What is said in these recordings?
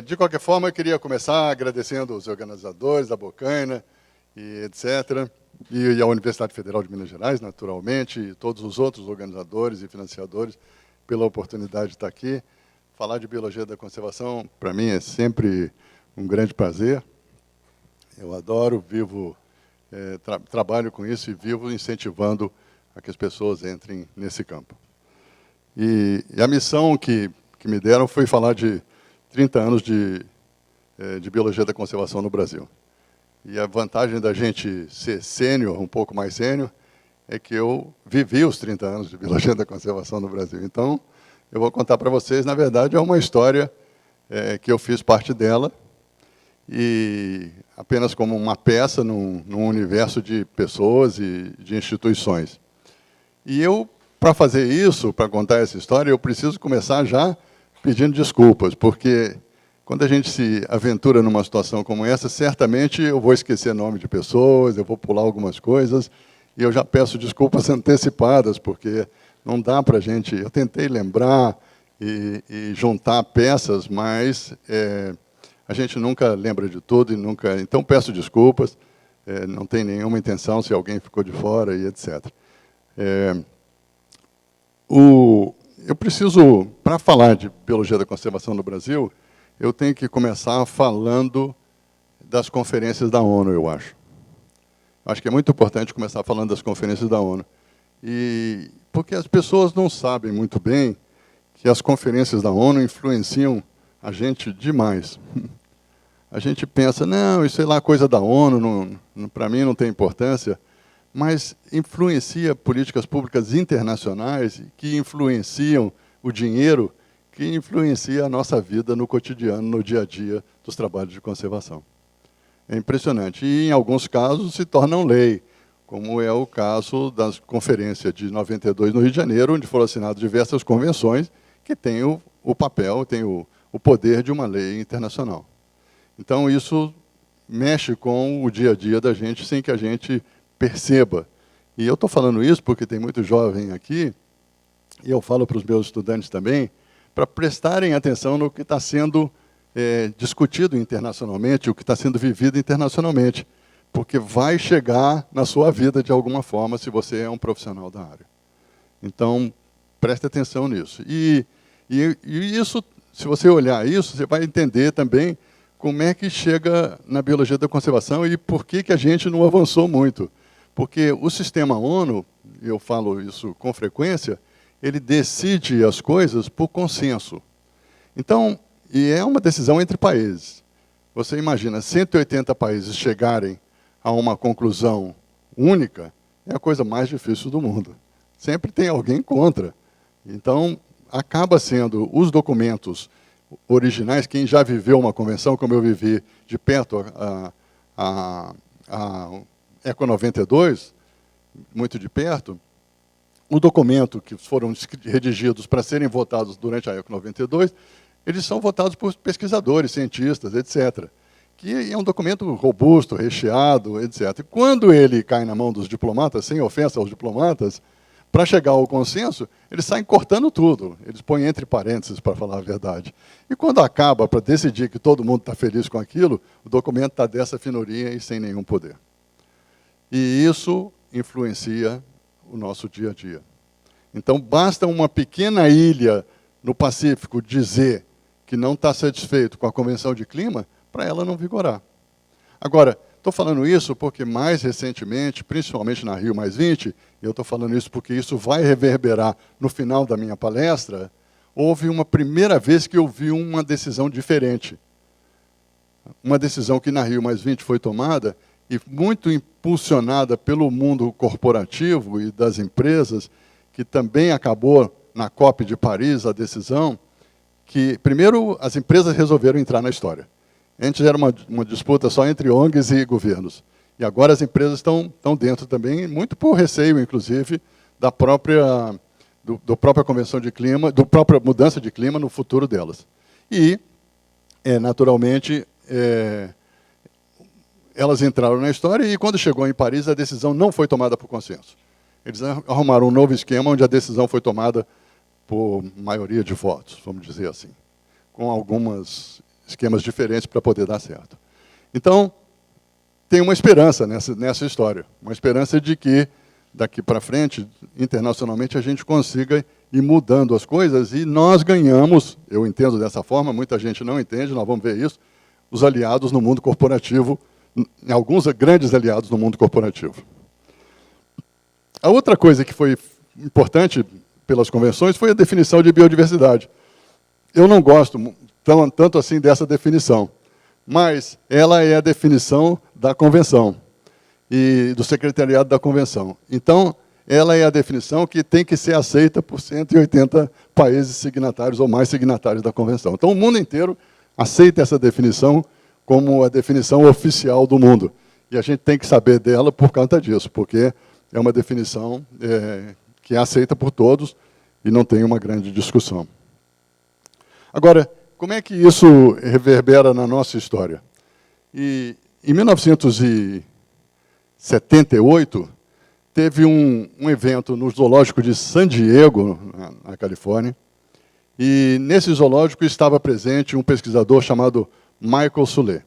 De qualquer forma, eu queria começar agradecendo os organizadores, a Bocaina, e etc., e a Universidade Federal de Minas Gerais, naturalmente, e todos os outros organizadores e financiadores, pela oportunidade de estar aqui. Falar de biologia da conservação, para mim, é sempre um grande prazer. Eu adoro, vivo, trabalho com isso e vivo incentivando a que as pessoas entrem nesse campo. E a missão que me deram foi falar de 30 anos de biologia da conservação no Brasil. E a vantagem da gente ser sênior, um pouco mais sênior, é que eu vivi os 30 anos de biologia da conservação no Brasil. Então, eu vou contar para vocês, na verdade, é uma história que eu fiz parte dela, e apenas como uma peça num universo de pessoas e de instituições. E eu, para fazer isso, para contar essa história, eu preciso começar já pedindo desculpas, porque quando a gente se aventura numa situação como essa, certamente eu vou esquecer nome de pessoas, eu vou pular algumas coisas, e eu já peço desculpas antecipadas, porque não dá para a gente... Eu tentei lembrar e juntar peças, mas a gente nunca lembra de tudo, e nunca... Então, peço desculpas, não tem nenhuma intenção se alguém ficou de fora, e etc. Eu preciso, para falar de biologia da conservação no Brasil, eu tenho que começar falando das conferências da ONU, eu acho. Acho que é muito importante começar falando das conferências da ONU. Porque as pessoas não sabem muito bem que as conferências da ONU influenciam a gente demais. A gente pensa, não, isso é lá coisa da ONU, para mim não tem importância, mas influencia políticas públicas internacionais que influenciam o dinheiro, que influencia a nossa vida no cotidiano, no dia a dia dos trabalhos de conservação. É impressionante. E, em alguns casos, se tornam lei, como é o caso da Conferência de 92 no Rio de Janeiro, onde foram assinadas diversas convenções que têm o papel, têm o poder de uma lei internacional. Então, isso mexe com o dia a dia da gente sem que a gente perceba. E eu estou falando isso porque tem muito jovem aqui, e eu falo para os meus estudantes também, para prestarem atenção no que está sendo discutido internacionalmente, o que está sendo vivido internacionalmente, porque vai chegar na sua vida de alguma forma se você é um profissional da área. Então, preste atenção nisso. E isso, se você olhar isso, você vai entender também como é que chega na biologia da conservação e por que a gente não avançou muito. Porque o sistema ONU, eu falo isso com frequência, ele decide as coisas por consenso. Então, e é uma decisão entre países. Você imagina, 180 países chegarem a uma conclusão única, é a coisa mais difícil do mundo. Sempre tem alguém contra. Então, acaba sendo os documentos originais, quem já viveu uma convenção, como eu vivi de perto a ECO 92, muito de perto, o documento que foram redigidos para serem votados durante a ECO 92, eles são votados por pesquisadores, cientistas, etc. Que é um documento robusto, recheado, etc. E quando ele cai na mão dos diplomatas, sem ofensa aos diplomatas, para chegar ao consenso, eles saem cortando tudo. Eles põem entre parênteses, para falar a verdade. E quando acaba, para decidir que todo mundo está feliz com aquilo, o documento está dessa finoria e sem nenhum poder. E isso influencia o nosso dia a dia. Então, basta uma pequena ilha no Pacífico dizer que não está satisfeito com a Convenção de Clima, para ela não vigorar. Agora, estou falando isso porque, mais recentemente, principalmente na Rio+20, e eu estou falando isso porque isso vai reverberar no final da minha palestra, houve uma primeira vez que eu vi uma decisão diferente. Uma decisão que na Rio+20 foi tomada, e muito impulsionada pelo mundo corporativo e das empresas, que também acabou na COP de Paris a decisão, que, primeiro, as empresas resolveram entrar na história. Antes era uma disputa só entre ONGs e governos. E agora as empresas estão dentro também, muito por receio, inclusive, da própria Convenção de Clima, da própria mudança de clima no futuro delas. E, naturalmente, elas entraram na história e, quando chegou em Paris, a decisão não foi tomada por consenso. Eles arrumaram um novo esquema onde a decisão foi tomada por maioria de votos, vamos dizer assim, com algumas esquemas diferentes para poder dar certo. Então, tem uma esperança nessa história, uma esperança de que, daqui para frente, internacionalmente, a gente consiga ir mudando as coisas e nós ganhamos, eu entendo dessa forma, muita gente não entende, nós vamos ver isso, os aliados no mundo corporativo, alguns grandes aliados no mundo corporativo. A outra coisa que foi importante pelas convenções foi a definição de biodiversidade. Eu não gosto tanto assim dessa definição, mas ela é a definição da convenção e do secretariado da convenção. Então, ela é a definição que tem que ser aceita por 180 países signatários ou mais signatários da convenção. Então, o mundo inteiro aceita essa definição como a definição oficial do mundo. E a gente tem que saber dela por conta disso, porque é uma definição que é aceita por todos e não tem uma grande discussão. Agora, como é que isso reverbera na nossa história? Em 1978, teve um evento no zoológico de San Diego, na Califórnia, e nesse zoológico estava presente um pesquisador chamado Michael Sulé.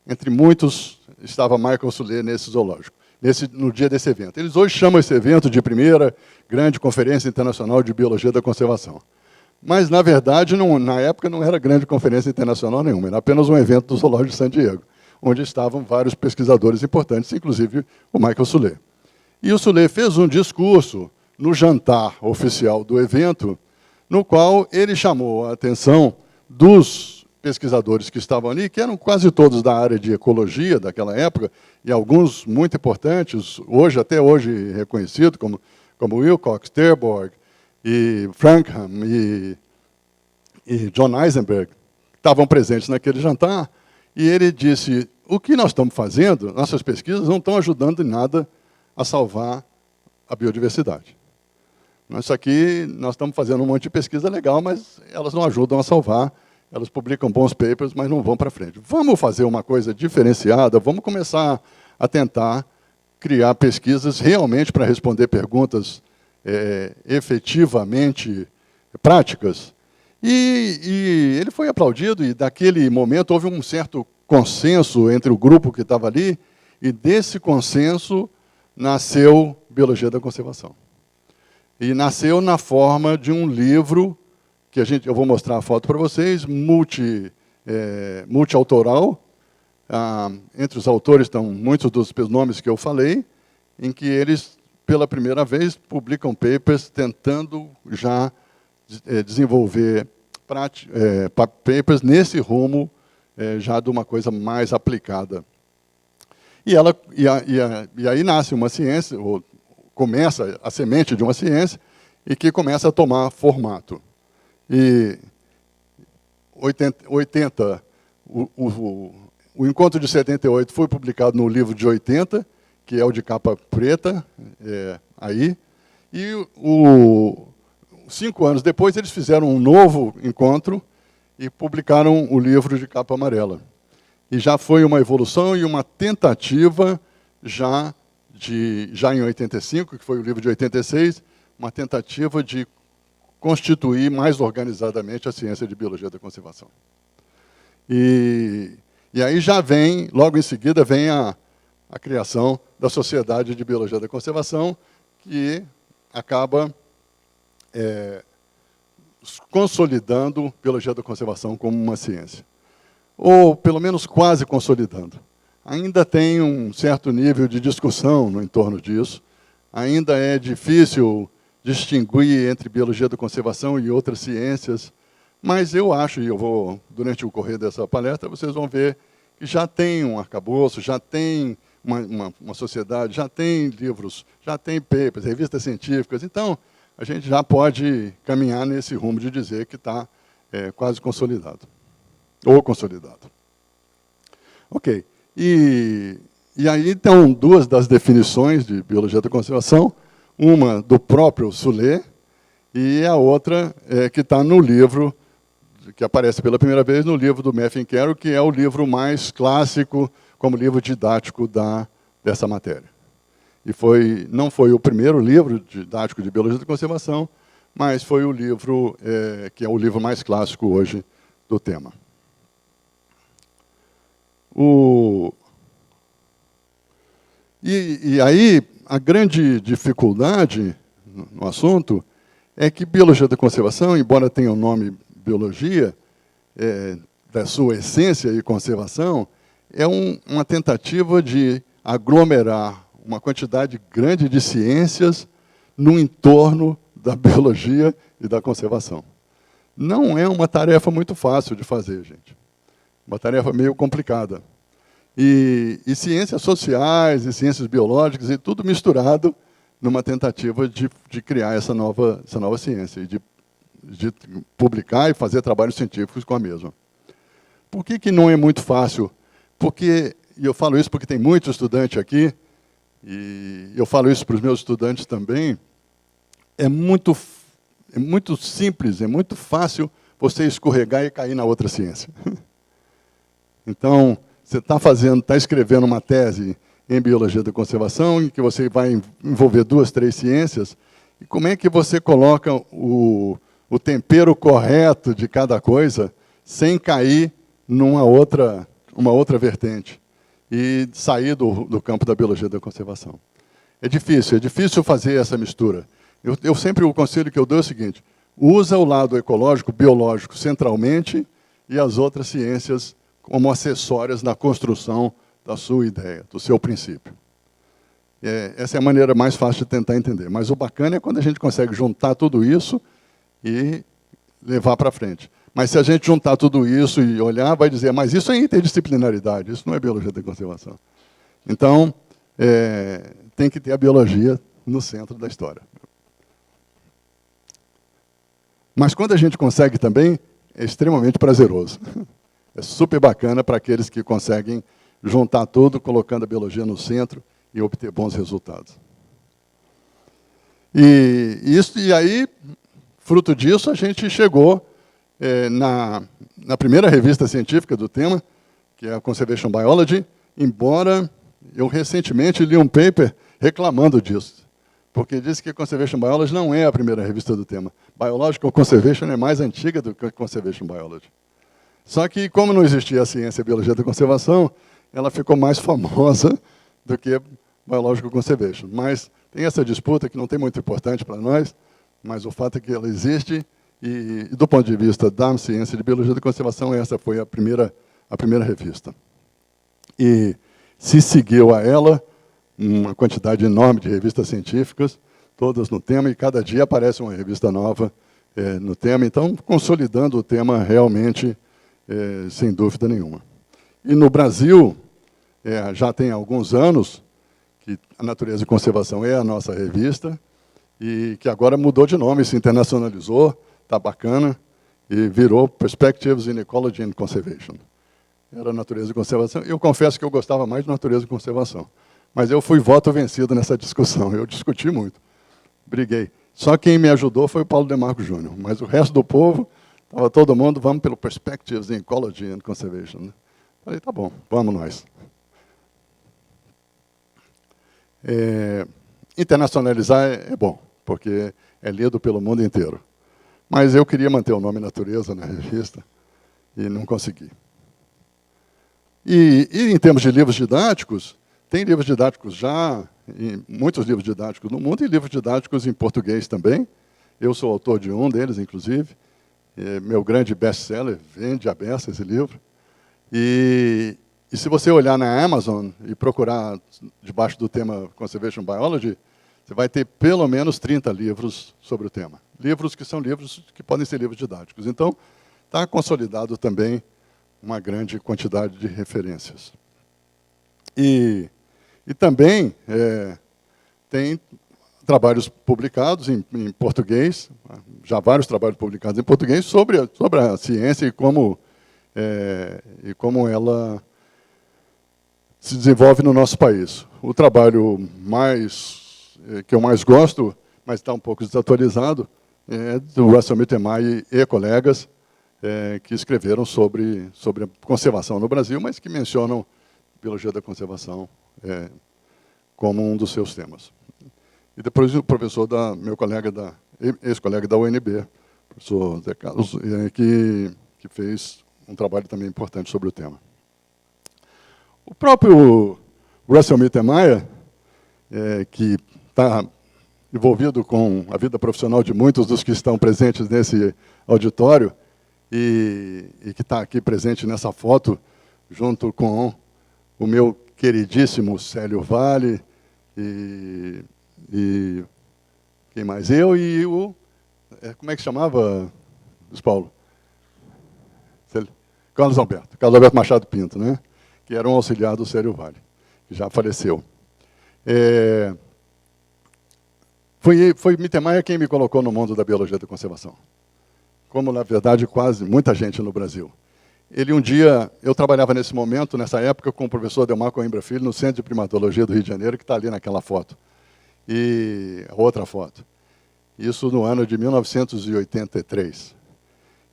Entre muitos, estava Michael Sulé nesse zoológico, no dia desse evento. Eles hoje chamam esse evento de primeira grande conferência internacional de biologia da conservação. Mas, na verdade, na época não era grande conferência internacional nenhuma, era apenas um evento do zoológico de San Diego, onde estavam vários pesquisadores importantes, inclusive o Michael Sulé. E o Sulé fez um discurso no jantar oficial do evento, no qual ele chamou a atenção dos pesquisadores que estavam ali, que eram quase todos da área de ecologia daquela época, e alguns muito importantes, até hoje reconhecidos, como Wilcox, Terborg, e Frankham e John Eisenberg, estavam presentes naquele jantar, e ele disse, o que nós estamos fazendo, nossas pesquisas não estão ajudando em nada a salvar a biodiversidade. Isso aqui, nós estamos fazendo um monte de pesquisa legal, mas elas não ajudam a salvar, elas publicam bons papers, mas não vão para frente. Vamos fazer uma coisa diferenciada, vamos começar a tentar criar pesquisas realmente para responder perguntas efetivamente práticas. E ele foi aplaudido, e daquele momento houve um certo consenso entre o grupo que estava ali, e desse consenso nasceu Biologia da Conservação. E nasceu na forma de um livro, que eu vou mostrar a foto para vocês, multiautoral. Entre os autores estão muitos dos nomes que eu falei, em que eles, pela primeira vez, publicam papers tentando já desenvolver papers nesse rumo já de uma coisa mais aplicada. E aí nasce uma ciência, ou começa a semente de uma ciência, e que começa a tomar formato. E 80, o encontro de 78 foi publicado no livro de 80, que é o de capa preta, aí. E 5 anos depois, eles fizeram um novo encontro e publicaram o livro de capa amarela. E já foi uma evolução e uma tentativa, já em 85, que foi o livro de 86, uma tentativa de constituir mais organizadamente a ciência de biologia da conservação. E aí já vem, logo em seguida, vem a criação da Sociedade de Biologia da Conservação, que acaba consolidando Biologia da Conservação como uma ciência. Ou, pelo menos, quase consolidando. Ainda tem um certo nível de discussão no entorno disso, ainda é difícil distinguir entre Biologia da Conservação e outras ciências, mas eu acho, e eu vou, durante o correr dessa palestra, vocês vão ver que já tem um arcabouço, já tem uma sociedade, já tem livros, já tem papers, revistas científicas. Então, a gente já pode caminhar nesse rumo de dizer que está quase consolidado. Ou consolidado. Ok. E aí, então, duas das definições de biologia da conservação, uma do próprio Sulé e a outra que está no livro, que aparece pela primeira vez no livro do Matthew Carroll, que é o livro mais clássico como livro didático dessa matéria. E não foi o primeiro livro didático de biologia da conservação, mas foi o livro que é o livro mais clássico hoje do tema. E aí, a grande dificuldade no assunto é que biologia da conservação, embora tenha o nome biologia, da sua essência e conservação, é uma tentativa de aglomerar uma quantidade grande de ciências no entorno da biologia e da conservação. Não é uma tarefa muito fácil de fazer, gente. Uma tarefa meio complicada. E ciências sociais, e ciências biológicas, e tudo misturado numa tentativa de criar essa nova ciência, e de publicar e fazer trabalhos científicos com a mesma. Por que não é muito fácil? Porque, e eu falo isso porque tem muito estudante aqui, e eu falo isso para os meus estudantes também, é muito simples, é muito fácil você escorregar e cair na outra ciência. Então, você está escrevendo uma tese em biologia da conservação, em que você vai envolver 2, 3 ciências, e como é que você coloca o tempero correto de cada coisa sem cair numa outra vertente e sair do campo da biologia da conservação? É difícil fazer essa mistura. O conselho que eu dou é o seguinte: usa o lado ecológico, biológico, centralmente, e as outras ciências como acessórias na construção da sua ideia, do seu princípio. Essa é a maneira mais fácil de tentar entender. Mas o bacana é quando a gente consegue juntar tudo isso e levar para frente. Mas se a gente juntar tudo isso e olhar, vai dizer, mas isso é interdisciplinaridade, isso não é biologia da conservação. Então, tem que ter a biologia no centro da história. Mas quando a gente consegue também, é extremamente prazeroso. É super bacana para aqueles que conseguem juntar tudo, colocando a biologia no centro e obter bons resultados. E aí, fruto disso, a gente chegou na primeira revista científica do tema, que é a Conservation Biology, embora eu recentemente li um paper reclamando disso, porque diz que Conservation Biology não é a primeira revista do tema. Biological Conservation é mais antiga do que Conservation Biology. Só que, como não existia a ciência e a biologia da conservação, ela ficou mais famosa do que Biological Conservation. Mas tem essa disputa que não tem muito importante para nós, mas o fato é que ela existe, e do ponto de vista da ciência de biologia da conservação, essa foi a primeira revista. E se seguiu a ela uma quantidade enorme de revistas científicas, todas no tema, e cada dia aparece uma revista nova no tema, então consolidando o tema realmente, sem dúvida nenhuma. E no Brasil, já tem alguns anos que a Natureza e Conservação é a nossa revista, e que agora mudou de nome, se internacionalizou, está bacana, e virou Perspectives in Ecology and Conservation. Era Natureza e Conservação. Eu confesso que eu gostava mais de Natureza e Conservação, mas eu fui voto vencido nessa discussão, eu discuti muito, briguei. Só quem me ajudou foi o Paulo Demarco Júnior, mas o resto do povo, estava todo mundo, vamos pelo Perspectives in Ecology and Conservation. Né? Falei, tá bom, vamos nós. Internacionalizar é bom, porque é lido pelo mundo inteiro. Mas eu queria manter o nome Natureza na revista e não consegui. E em termos de livros didáticos, tem livros didáticos já, muitos livros didáticos no mundo, e livros didáticos em português também. Eu sou autor de um deles, inclusive. Meu grande best-seller, vende a beça esse livro. E se você olhar na Amazon e procurar debaixo do tema Conservation Biology, você vai ter pelo menos 30 livros sobre o tema. Livros que são livros que podem ser livros didáticos. Então, está consolidado também uma grande quantidade de referências. E também tem trabalhos publicados em português, já vários trabalhos publicados em português sobre a ciência e como ela se desenvolve no nosso país. O trabalho que eu mais gosto, mas está um pouco desatualizado, é do Russell Mittermeier e colegas, que escreveram sobre a conservação no Brasil, mas que mencionam biologia da conservação como um dos seus temas. E depois o professor meu colega ex-colega da UNB, professor Zé Carlos, que fez um trabalho também importante sobre o tema. O próprio Russell Mittermeier, que está envolvido com a vida profissional de muitos dos que estão presentes nesse auditório, e que está aqui presente nessa foto, junto com o meu queridíssimo Célio Vale, e quem mais? Eu e o... Como é que chamava, Luiz Paulo? Carlos Alberto Machado Pinto, né? Que era um auxiliar do Célio Vale, que já faleceu. Foi Mittermeier quem me colocou no mundo da biologia da conservação. Como, na verdade, quase muita gente no Brasil. Ele, um dia, eu trabalhava nesse momento, nessa época, com o professor Adelmar Coimbra Filho, no Centro de Primatologia do Rio de Janeiro, que está ali naquela foto. E a outra foto. Isso no ano de 1983.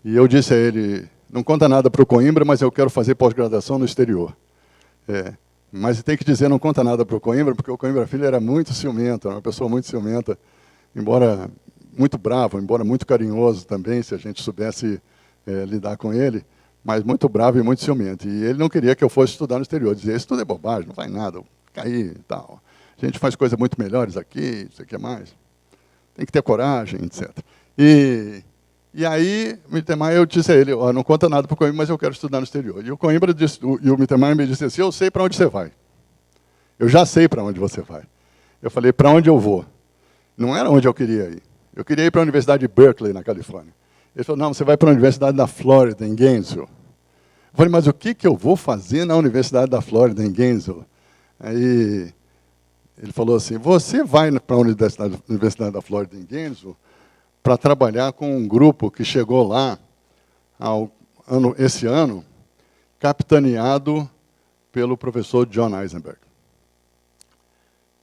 E eu disse a ele, não conta nada para o Coimbra, mas eu quero fazer pós-graduação no exterior. Mas tem que dizer, não conta nada para o Coimbra, porque o Coimbra Filho era muito ciumento, era uma pessoa muito ciumenta, embora muito bravo, embora muito carinhoso também, se a gente soubesse lidar com ele, mas muito bravo e muito ciumento. E ele não queria que eu fosse estudar no exterior. Dizia, isso tudo é bobagem, não vai nada, cair e tal. A gente faz coisas muito melhores aqui, isso aqui é mais. Tem que ter coragem, etc. E aí, eu disse a ele, não conta nada para o Coimbra, mas eu quero estudar no exterior. E o Coimbra disse, e o Mittermeier me disse assim, eu sei para onde você vai. Eu já sei para onde você vai. Eu falei, para onde eu vou? Não era onde eu queria ir. Eu queria ir para a Universidade de Berkeley, na Califórnia. Ele falou, não, você vai para a Universidade da Flórida, em Gainesville. Eu falei, mas o que eu vou fazer na Universidade da Flórida, em Gainesville? Aí ele falou assim, você vai para a Universidade da Flórida, em Gainesville, para trabalhar com um grupo que chegou lá esse ano, capitaneado pelo professor John Eisenberg.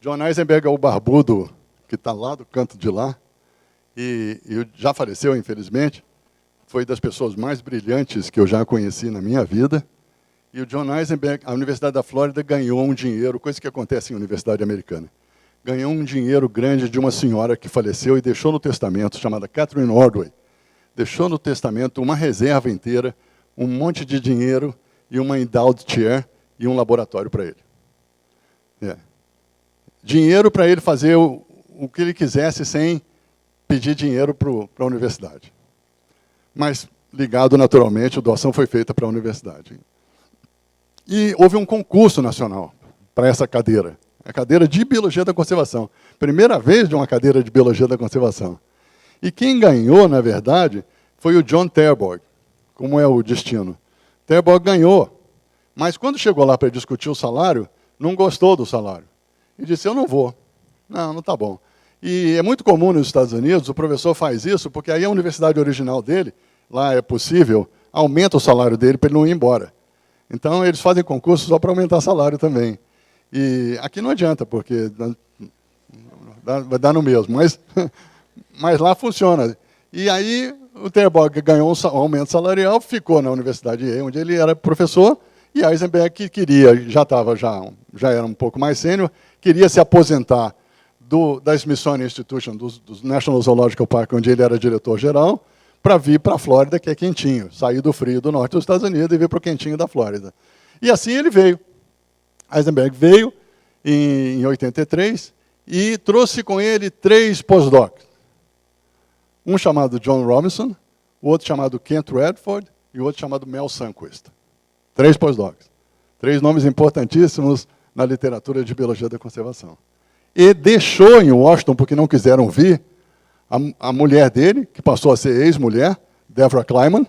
John Eisenberg é o barbudo que está lá do canto de lá, e já faleceu, infelizmente, foi das pessoas mais brilhantes que eu já conheci na minha vida. E o John Eisenberg, a Universidade da Flórida, ganhou um dinheiro, coisa que acontece em universidade americana. Ganhou um dinheiro grande de uma senhora que faleceu e deixou no testamento, chamada Catherine Ordway. Deixou no testamento uma reserva inteira, um monte de dinheiro e uma endowed chair e um laboratório para ele. Dinheiro para ele fazer o que ele quisesse sem pedir dinheiro para a universidade. Mas, ligado naturalmente, a doação foi feita para a universidade. E houve um concurso nacional para essa cadeira. A cadeira de Biologia da Conservação. Primeira vez de uma cadeira de Biologia da Conservação. E quem ganhou, na verdade, foi o John Terborg, como é o destino. Terborg ganhou, mas quando chegou lá para discutir o salário, não gostou do salário. E disse, eu não vou. Não está bom. E é muito comum nos Estados Unidos, o professor faz isso, porque aí a universidade original dele, lá é possível, aumenta o salário dele para ele não ir embora. Então, eles fazem concurso só para aumentar salário também. E aqui não adianta, porque vai dar no mesmo, mas lá funciona. E aí, o Terborg ganhou um aumento salarial, ficou na Universidade de Yale, onde ele era professor, e Eisenberg, que queria, já era um pouco mais sênior, queria se aposentar da Smithsonian Institution, do National Zoological Park, onde ele era diretor-geral, para vir para a Flórida, que é quentinho, sair do frio do norte dos Estados Unidos e vir para o quentinho da Flórida. E assim ele veio. Eisenberg veio em 83 e trouxe com ele 3 postdocs. Um chamado John Robinson, o outro chamado Kent Redford e o outro chamado Mel Sundquist. 3 postdocs. 3 nomes importantíssimos na literatura de biologia da conservação. E deixou em Washington, porque não quiseram vir, a mulher dele, que passou a ser ex-mulher, Deborah Kleiman,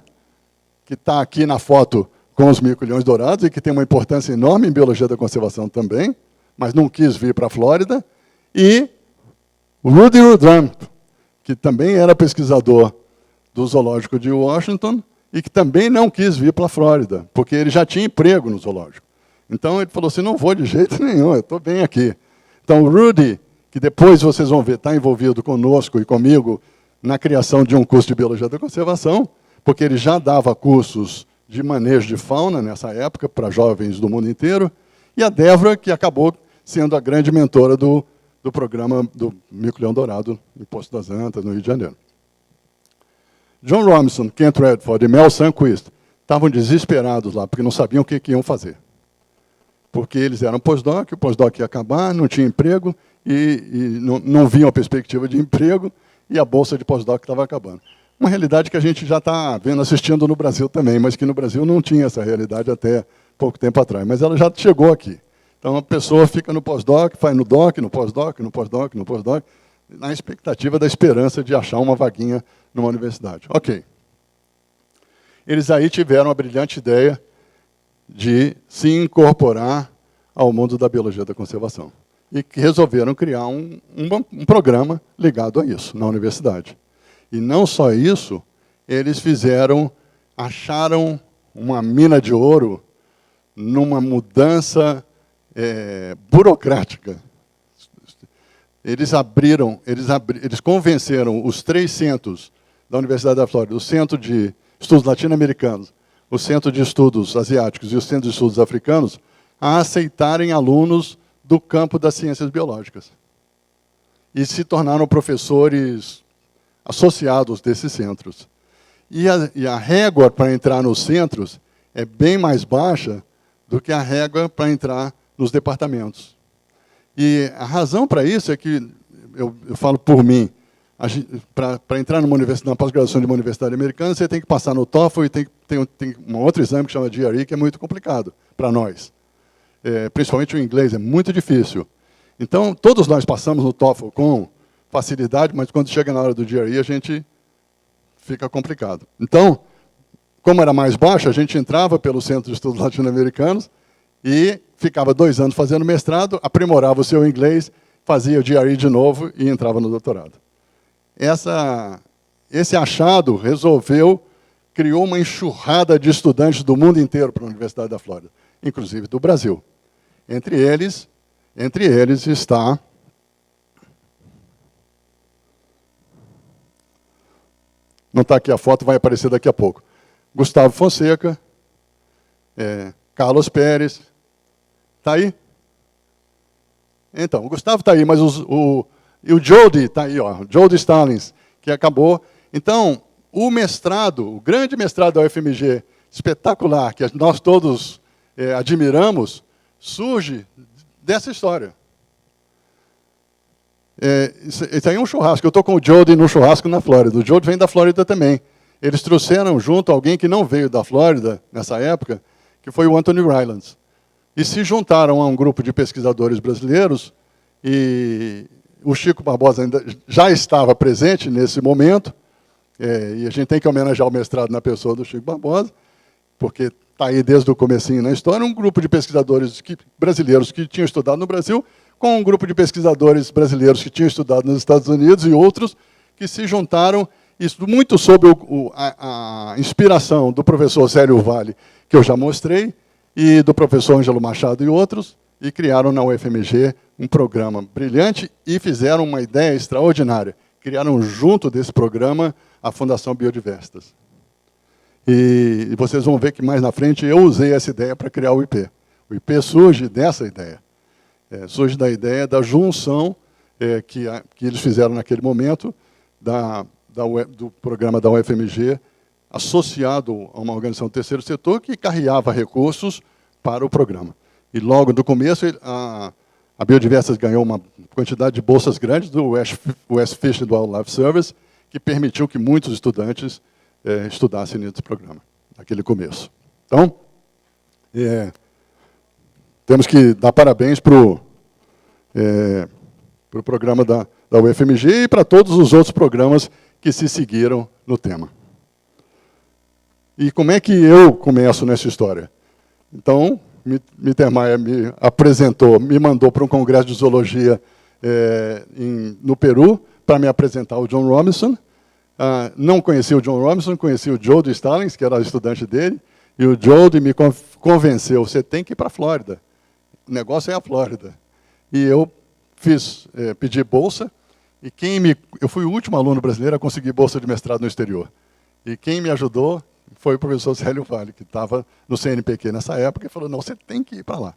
que está aqui na foto com os mico-leões dourados e que tem uma importância enorme em biologia da conservação também, mas não quis vir para a Flórida, e Rudy Rudram, que também era pesquisador do zoológico de Washington e que também não quis vir para a Flórida, porque ele já tinha emprego no zoológico. Então ele falou assim, não vou de jeito nenhum, eu estou bem aqui. Então, o Rudy, que depois vocês vão ver, está envolvido conosco e comigo na criação de um curso de Biologia da Conservação, porque ele já dava cursos de manejo de fauna nessa época para jovens do mundo inteiro, e a Débora, que acabou sendo a grande mentora do programa do mico-leão dourado em Poço das Antas, no Rio de Janeiro. John Robinson, Kent Redford e Mel Sundquist estavam desesperados lá, porque não sabiam o que iam fazer. porque eles eram pós-doc, o pós-doc ia acabar, não tinha emprego, e não vinha a perspectiva de emprego, e a bolsa de pós-doc estava acabando. Uma realidade que a gente já está vendo, assistindo no Brasil também, mas que no Brasil não tinha essa realidade até pouco tempo atrás. Mas ela já chegou aqui. Então, a pessoa fica no pós-doc, faz no doc, no pós-doc, no pós-doc, no pós-doc, na expectativa da esperança de achar uma vaguinha numa universidade. Ok. Eles aí tiveram a brilhante ideia de se incorporar ao mundo da biologia da conservação. E que resolveram criar um programa ligado a isso, na universidade. E não só isso, eles acharam uma mina de ouro numa mudança burocrática. Eles convenceram os 3 centros da Universidade da Flórida, o Centro de Estudos Latino-Americanos, o Centro de Estudos Asiáticos e o Centro de Estudos Africanos, a aceitarem alunos do campo das ciências biológicas. E se tornaram professores associados desses centros. E a régua para entrar nos centros é bem mais baixa do que a régua para entrar nos departamentos. E a razão para isso é que, eu falo por mim, para entrar numa pós-graduação de uma universidade americana, você tem que passar no TOEFL e tem um outro exame que chama GRE, que é muito complicado para nós. Principalmente o inglês, é muito difícil. Então, todos nós passamos no TOEFL com facilidade, mas quando chega na hora do GRE, a gente fica complicado. Então, como era mais baixo, a gente entrava pelo Centro de Estudos Latino-Americanos e ficava 2 anos fazendo mestrado, aprimorava o seu inglês, fazia o GRE de novo e entrava no doutorado. Esse achado criou uma enxurrada de estudantes do mundo inteiro para a Universidade da Flórida, inclusive do Brasil. Entre eles está não está aqui a foto, vai aparecer daqui a pouco. Gustavo Fonseca, Carlos Pérez. Está aí? Então, o Gustavo está aí, mas o Jody está aí, ó, Jody Stallings, que acabou. Então, o grande mestrado da UFMG, espetacular, que nós todos admiramos, surge dessa história. Isso aí é um churrasco. Eu estou com o Jody no churrasco na Flórida. O Jody vem da Flórida também. Eles trouxeram junto alguém que não veio da Flórida nessa época, que foi o Anthony Rylands. E se juntaram a um grupo de pesquisadores brasileiros, e o Chico Barbosa ainda já estava presente nesse momento, e a gente tem que homenagear o mestrado na pessoa do Chico Barbosa, porque está aí desde o comecinho na história, um grupo de pesquisadores brasileiros que tinham estudado no Brasil, com um grupo de pesquisadores brasileiros que tinham estudado nos Estados Unidos e outros que se juntaram, isso muito sob a inspiração do professor Célio Vale, que eu já mostrei, e do professor Ângelo Machado e outros, e criaram na UFMG um programa brilhante e fizeram uma ideia extraordinária. Criaram junto desse programa a Fundação Biodiversitas. E vocês vão ver que mais na frente eu usei essa ideia para criar o IP. O IP surge dessa ideia. Surge da ideia da junção que eles fizeram naquele momento do programa da UFMG, associado a uma organização do terceiro setor que carreava recursos para o programa. E logo no começo, a Biodiversitas ganhou uma quantidade de bolsas grandes do West Fish and Wildlife Service, que permitiu que muitos estudantes estudassem nesse programa, naquele começo. Então, temos que dar parabéns para o programa da UFMG e para todos os outros programas que se seguiram no tema. E como é que eu começo nessa história? Então, Mittermeier me apresentou, me mandou para um congresso de zoologia no Peru para me apresentar o John Robinson. Não conhecia o John Robinson, conhecia o Jody Stallings, que era estudante dele, e o Jody me convenceu, você tem que ir para a Flórida. O negócio é a Flórida. E eu pedi bolsa, e eu fui o último aluno brasileiro a conseguir bolsa de mestrado no exterior. E quem me ajudou foi o professor Célio Vale, que estava no CNPq nessa época, e falou, não, você tem que ir para lá.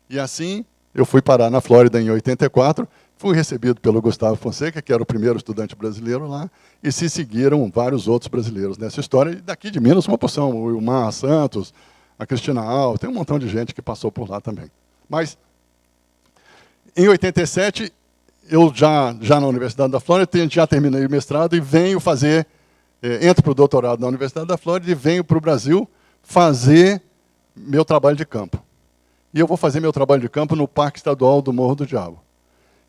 E assim, eu fui parar na Flórida em 84, fui recebido pelo Gustavo Fonseca, que era o primeiro estudante brasileiro lá, e se seguiram vários outros brasileiros nessa história, e daqui de Minas uma porção, o Ilmar Santos, a Cristina Al, tem um montão de gente que passou por lá também. Mas, em 87, eu já na Universidade da Flórida, já terminei o mestrado e venho fazer, entro para o doutorado na Universidade da Flórida e venho para o Brasil fazer meu trabalho de campo. E eu vou fazer meu trabalho de campo no Parque Estadual do Morro do Diabo.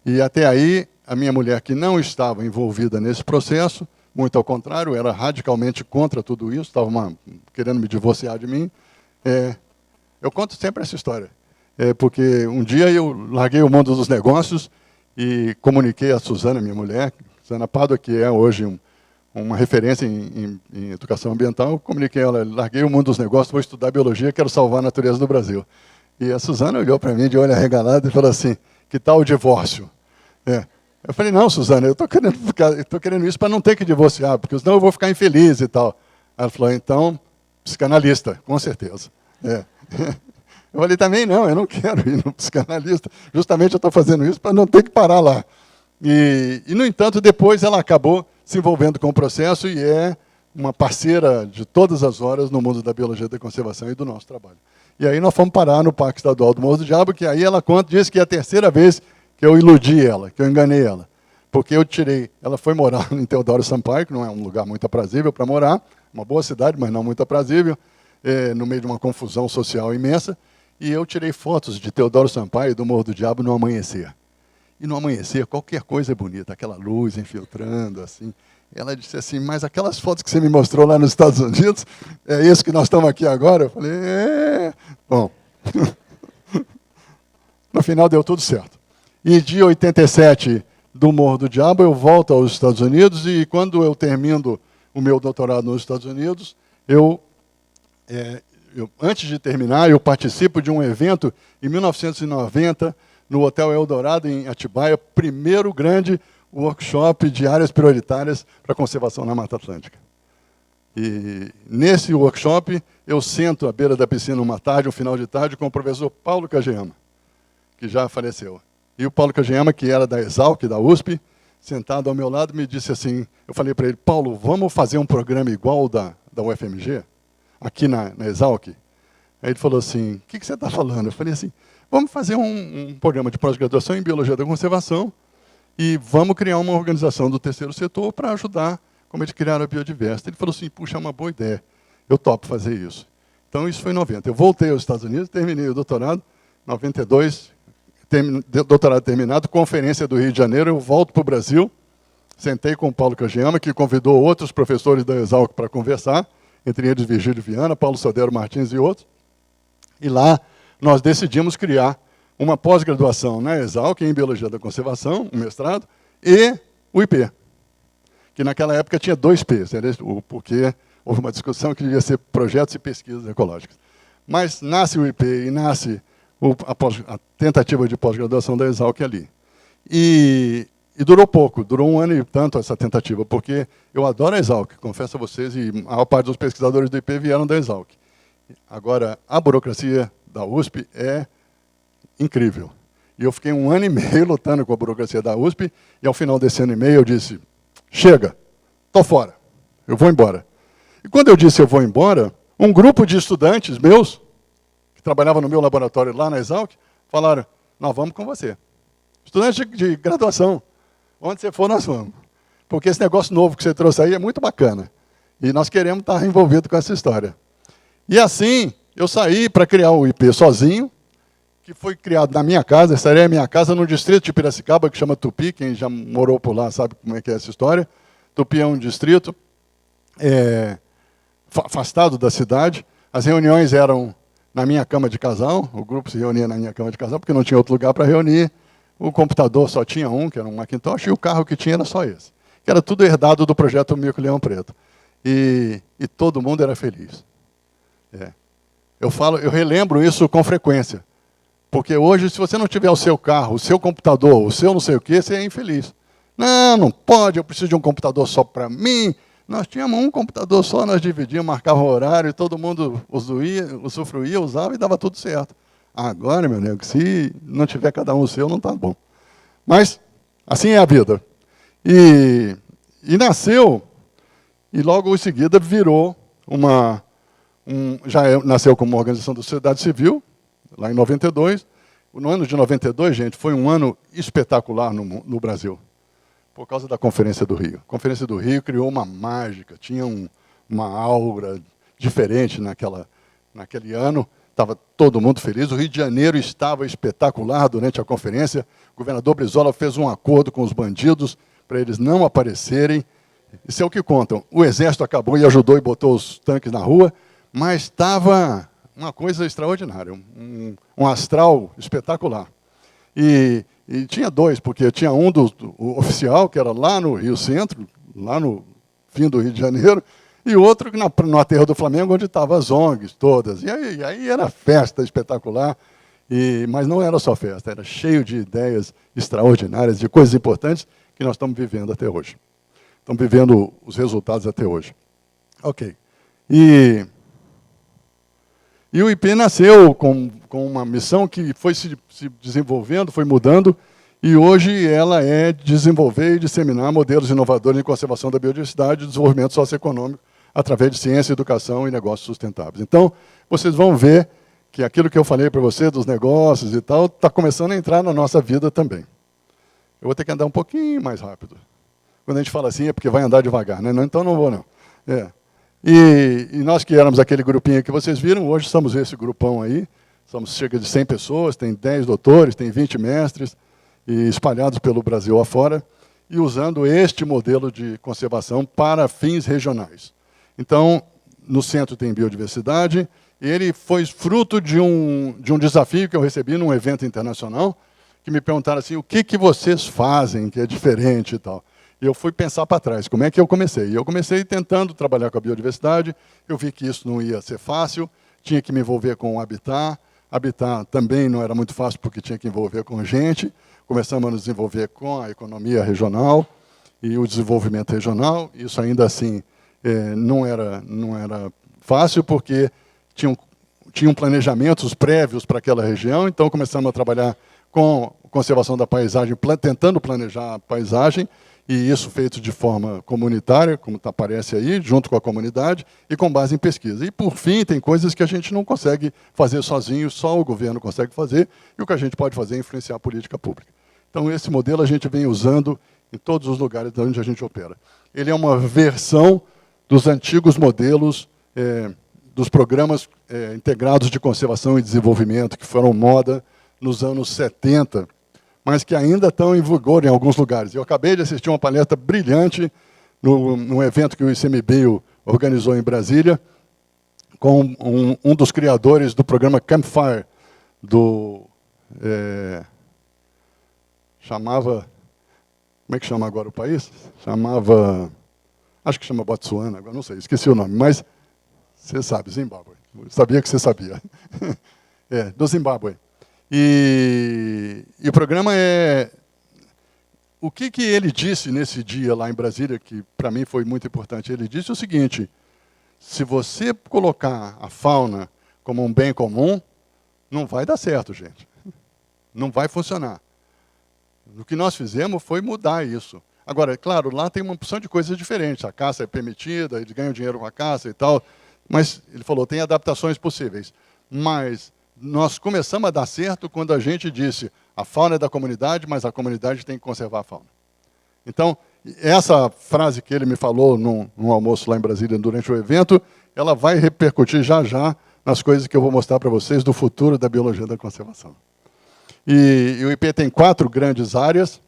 E até aí, a minha mulher, que não estava envolvida nesse processo, muito ao contrário, era radicalmente contra tudo isso, estava querendo me divorciar de mim. Eu conto sempre essa história, porque um dia eu larguei o mundo dos negócios e comuniquei a Suzana, minha mulher, Suzana Pádua, que é hoje uma referência em educação ambiental, comuniquei a ela, larguei o mundo dos negócios, vou estudar biologia, quero salvar a natureza do Brasil. E a Suzana olhou para mim de olho arregalado e falou assim, que tal o divórcio? Eu falei, não, Suzana, eu estou querendo isso para não ter que divorciar, porque senão eu vou ficar infeliz e tal. Ela falou, então, psicanalista, com certeza. Eu falei, também não, eu não quero ir no psicanalista, justamente eu estou fazendo isso para não ter que parar lá. E, no entanto, depois ela acabou se envolvendo com o processo e é uma parceira de todas as horas no mundo da biologia da conservação e do nosso trabalho. E aí nós fomos parar no Parque Estadual do Morro do Diabo, que aí ela disse que é a terceira vez que eu iludi ela, que eu enganei ela. Porque ela foi morar em Teodoro Sampaio, que não é um lugar muito aprazível para morar, uma boa cidade, mas não muito aprazível, no meio de uma confusão social imensa, e eu tirei fotos de Teodoro Sampaio e do Morro do Diabo no amanhecer. E no amanhecer, qualquer coisa é bonita, aquela luz infiltrando, assim. Ela disse assim, mas aquelas fotos que você me mostrou lá nos Estados Unidos, é isso que nós estamos aqui agora? Eu falei, Bom, no final deu tudo certo. E de 87, do Morro do Diabo, eu volto aos Estados Unidos, e quando eu termino o meu doutorado nos Estados Unidos, antes de terminar, eu participo de um evento em 1990, no Hotel Eldorado, em Atibaia, primeiro grande workshop de áreas prioritárias para conservação na Mata Atlântica. E nesse workshop, eu sento à beira da piscina uma tarde, um final de tarde, com o professor Paulo Kageyama, que já faleceu. E o Paulo Kageyama, que era da Exalc, da USP, sentado ao meu lado, me disse assim, eu falei para ele, Paulo, vamos fazer um programa igual da UFMG, aqui na Exalc? Aí ele falou assim, o que você está falando? Eu falei assim, vamos fazer um programa de pós-graduação em Biologia da Conservação e vamos criar uma organização do terceiro setor para ajudar como eles criaram a Biodiversa. Ele falou assim, puxa, é uma boa ideia, eu topo fazer isso. Então isso foi em 90. Eu voltei aos Estados Unidos, terminei o doutorado, 92, doutorado terminado, conferência do Rio de Janeiro, eu volto para o Brasil, sentei com o Paulo Kageyama, que convidou outros professores da Exalc para conversar, entre eles Virgílio Viana, Paulo Sodero Martins e outros, e lá nós decidimos criar uma pós-graduação na Exalc em Biologia da Conservação, um mestrado, e o IP, que naquela época tinha 2 P's, porque houve uma discussão que devia ser projetos e pesquisas ecológicas. Mas nasce o IP e nasce a tentativa de pós-graduação da Exalc ali. E durou pouco, durou 1 ano e tanto essa tentativa, porque eu adoro a Exalc, confesso a vocês, e a maior parte dos pesquisadores do IP vieram da Exalc. Agora, a burocracia da USP é incrível. E eu fiquei 1 ano e meio lutando com a burocracia da USP, e ao final desse ano e meio eu disse, chega, estou fora, eu vou embora. E quando eu disse eu vou embora, um grupo de estudantes meus, que trabalhavam no meu laboratório lá na Exalc, falaram, nós vamos com você. Estudantes de graduação, onde você for nós vamos. Porque esse negócio novo que você trouxe aí é muito bacana. E nós queremos estar envolvidos com essa história. E assim, eu saí para criar o IP sozinho, que foi criado na minha casa, essa é a minha casa, no distrito de Piracicaba, que chama Tupi, quem já morou por lá sabe como é que é essa história. Tupi é um distrito afastado da cidade. As reuniões eram na minha cama de casal, o grupo se reunia na minha cama de casal, porque não tinha outro lugar para reunir. O computador só tinha um, que era um Macintosh, e o carro que tinha era só esse. Que era tudo herdado do projeto Mico Leão Preto. E todo mundo era feliz. Eu relembro isso com frequência. Porque hoje, se você não tiver o seu carro, o seu computador, o seu não sei o quê, você é infeliz. Não, não pode, eu preciso de um computador só para mim. Nós tínhamos um computador só, nós dividíamos, marcava o horário, e todo mundo usufruía, usava e dava tudo certo. Agora, meu nego, se não tiver cada um o seu, não está bom. Mas, assim é a vida. E nasceu, e logo em seguida virou nasceu como uma organização da sociedade civil, lá em 92, no ano de 92, gente, foi um ano espetacular no Brasil, por causa da Conferência do Rio. A Conferência do Rio criou uma mágica, tinha uma aura diferente naquele ano, estava todo mundo feliz. O Rio de Janeiro estava espetacular durante a conferência. O governador Brizola fez um acordo com os bandidos para eles não aparecerem. Isso é o que contam. O Exército acabou e ajudou e botou os tanques na rua, mas estava uma coisa extraordinária, um astral espetacular. E tinha dois, porque tinha o oficial, que era lá no Rio Centro, lá no fim do Rio de Janeiro, e outro no aterro do Flamengo, onde estavam as ONGs todas. E aí era festa espetacular, mas não era só festa, era cheio de ideias extraordinárias, de coisas importantes que nós estamos vivendo até hoje. Estamos vivendo os resultados até hoje. Ok. E o IP nasceu com uma missão que foi se desenvolvendo, foi mudando, e hoje ela é desenvolver e disseminar modelos inovadores de conservação da biodiversidade e desenvolvimento socioeconômico através de ciência, educação e negócios sustentáveis. Então, vocês vão ver que aquilo que eu falei para você dos negócios e tal, está começando a entrar na nossa vida também. Eu vou ter que andar um pouquinho mais rápido. Quando a gente fala assim, é porque vai andar devagar, né? Então não vou, não. E nós que éramos aquele grupinho que vocês viram, hoje somos esse grupão aí, somos cerca de 100 pessoas, tem 10 doutores, tem 20 mestres, e espalhados pelo Brasil afora, e usando este modelo de conservação para fins regionais. Então, no centro tem biodiversidade, e ele foi fruto de um desafio que eu recebi num evento internacional, que me perguntaram assim, o que vocês fazem que é diferente e tal. E eu fui pensar para trás, como é que eu comecei? E eu comecei tentando trabalhar com a biodiversidade, eu vi que isso não ia ser fácil, tinha que me envolver com o habitat. Habitat também não era muito fácil, porque tinha que envolver com gente. Começamos a nos desenvolver com a economia regional e o desenvolvimento regional. Isso ainda assim não era fácil, porque tinham planejamentos prévios para aquela região, então começamos a trabalhar com conservação da paisagem, tentando planejar a paisagem, e isso feito de forma comunitária, como aparece aí, junto com a comunidade, e com base em pesquisa. E, por fim, tem coisas que a gente não consegue fazer sozinho, só o governo consegue fazer, e o que a gente pode fazer é influenciar a política pública. Então, esse modelo a gente vem usando em todos os lugares onde a gente opera. Ele é uma versão dos antigos modelos dos programas integrados de conservação e desenvolvimento, que foram moda nos anos 70, mas que ainda estão em vigor em alguns lugares. Eu acabei de assistir uma palestra brilhante num evento que o ICMBio organizou em Brasília, com um dos criadores do programa Campfire, chamava... Como é que chama agora o país? Acho que chama Botsuana, agora não sei, esqueci o nome, mas você sabe, Zimbábue. Eu sabia que você sabia. Do Zimbábue. E o programa o que ele disse nesse dia lá em Brasília, que para mim foi muito importante? Ele disse o seguinte, se você colocar a fauna como um bem comum, não vai dar certo, gente. Não vai funcionar. O que nós fizemos foi mudar isso. Agora, claro, lá tem uma opção de coisas diferentes. A caça é permitida, eles ganham dinheiro com a caça e tal. Mas, ele falou, tem adaptações possíveis. Mas nós começamos a dar certo quando a gente disse a fauna é da comunidade, mas a comunidade tem que conservar a fauna. Então, essa frase que ele me falou num almoço lá em Brasília durante o evento, ela vai repercutir já nas coisas que eu vou mostrar para vocês do futuro da biologia da conservação. E o IP tem 4 grandes áreas.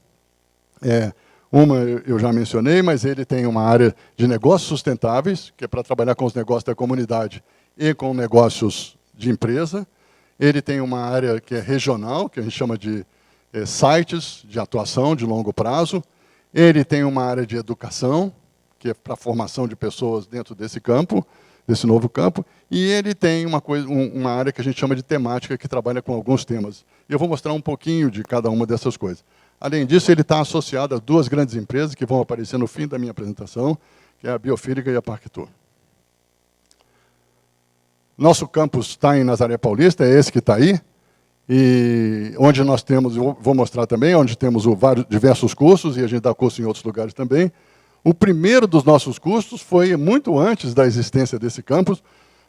Uma eu já mencionei, mas ele tem uma área de negócios sustentáveis, que é para trabalhar com os negócios da comunidade e com negócios de empresa. Ele tem uma área que é regional, que a gente chama de sites de atuação de longo prazo. Ele tem uma área de educação, que é para a formação de pessoas dentro desse campo, desse novo campo. E ele tem uma área que a gente chama de temática, que trabalha com alguns temas. E eu vou mostrar um pouquinho de cada uma dessas coisas. Além disso, ele está associado a 2 grandes empresas que vão aparecer no fim da minha apresentação, que é a Biofílica e a Parktur. Nosso campus está em Nazaré Paulista, é esse que está aí, e onde nós temos, vou mostrar também, onde temos diversos cursos, e a gente dá curso em outros lugares também. O primeiro dos nossos cursos foi muito antes da existência desse campus,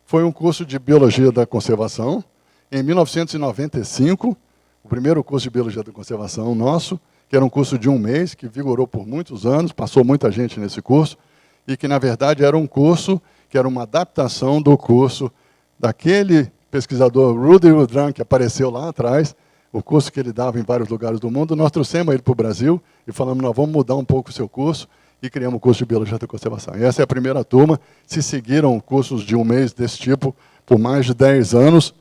foi um curso de Biologia da Conservação, em 1995, o primeiro curso de Biologia da Conservação nosso, que era um curso de 1 mês, que vigorou por muitos anos, passou muita gente nesse curso, e que, na verdade, era um curso que era uma adaptação do curso daquele pesquisador Rudy Rudran, que apareceu lá atrás, o curso que ele dava em vários lugares do mundo. Nós trouxemos ele para o Brasil e falamos, nós vamos mudar um pouco o seu curso, e criamos o curso de Biologia da Conservação. E essa é a primeira turma. Se seguiram cursos de 1 mês desse tipo por mais de 10 anos,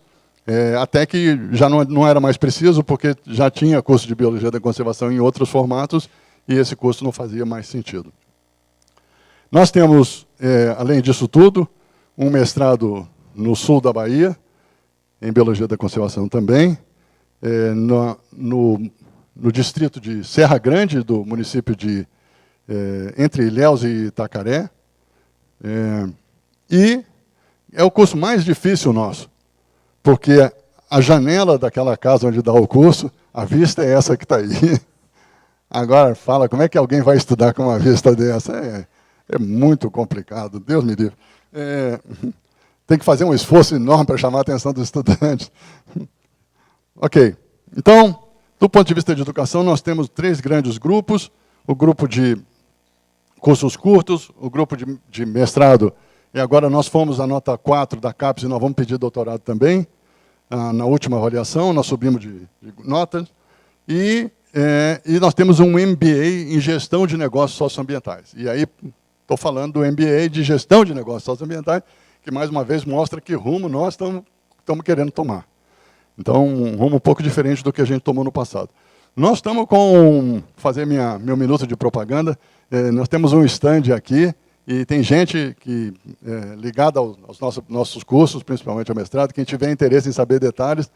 até que já não era mais preciso, porque já tinha curso de Biologia da Conservação em outros formatos, e esse curso não fazia mais sentido. Nós temos, além disso tudo, um mestrado no sul da Bahia, em Biologia da Conservação também, no distrito de Serra Grande, do município de entre Ilhéus e Itacaré, e é o curso mais difícil nosso, porque a janela daquela casa onde dá o curso, a vista é essa que está aí. Agora, fala, como é que alguém vai estudar com uma vista dessa? É muito complicado, Deus me livre. Tem que fazer um esforço enorme para chamar a atenção dos estudantes. Ok, então, do ponto de vista de educação, nós temos 3 grandes grupos: o grupo de cursos curtos, o grupo de mestrado, e agora nós fomos a nota 4 da CAPES e nós vamos pedir doutorado também. Na última avaliação, nós subimos de notas, e nós temos um MBA em Gestão de Negócios Socioambientais. E aí, estou falando do MBA de Gestão de Negócios Socioambientais, que, mais uma vez, mostra que rumo nós estamos querendo tomar. Então, um rumo um pouco diferente do que a gente tomou no passado. Nós estamos com, fazer meu minuto de propaganda, nós temos um stand aqui, e tem gente que ligada aos nossos cursos, principalmente ao mestrado. Quem tiver interesse em saber detalhes,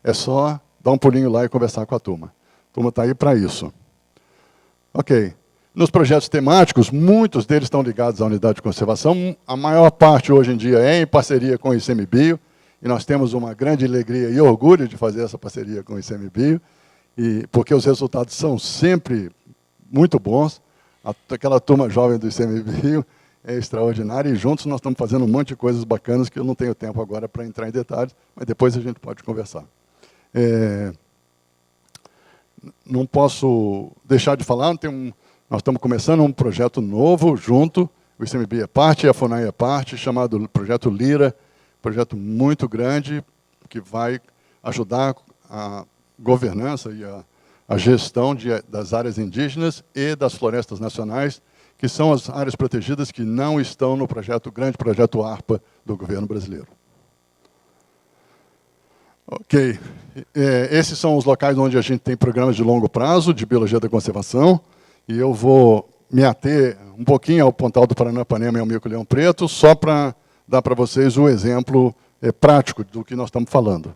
é só dar um pulinho lá e conversar com a turma. A turma está aí para isso. Ok. Nos projetos temáticos, muitos deles estão ligados à unidade de conservação. A maior parte, hoje em dia, é em parceria com o ICMBio, e nós temos uma grande alegria e orgulho de fazer essa parceria com o ICMBio, porque os resultados são sempre muito bons. Aquela turma jovem do ICMBio é extraordinária, e juntos nós estamos fazendo um monte de coisas bacanas que eu não tenho tempo agora para entrar em detalhes, mas depois a gente pode conversar. Não posso deixar de falar, nós estamos começando um projeto novo junto, o ICMBio é parte, a FUNAI é parte, chamado Projeto Lira, projeto muito grande, que vai ajudar a governança e a gestão das áreas indígenas e das florestas nacionais, que são as áreas protegidas que não estão no grande projeto ARPA do governo brasileiro. Ok. Esses são os locais onde a gente tem programas de longo prazo, de biologia da conservação, e eu vou me ater um pouquinho ao Pontal do Paranapanema e ao Mico-Leão Preto, só para dar para vocês o exemplo prático do que nós estamos falando.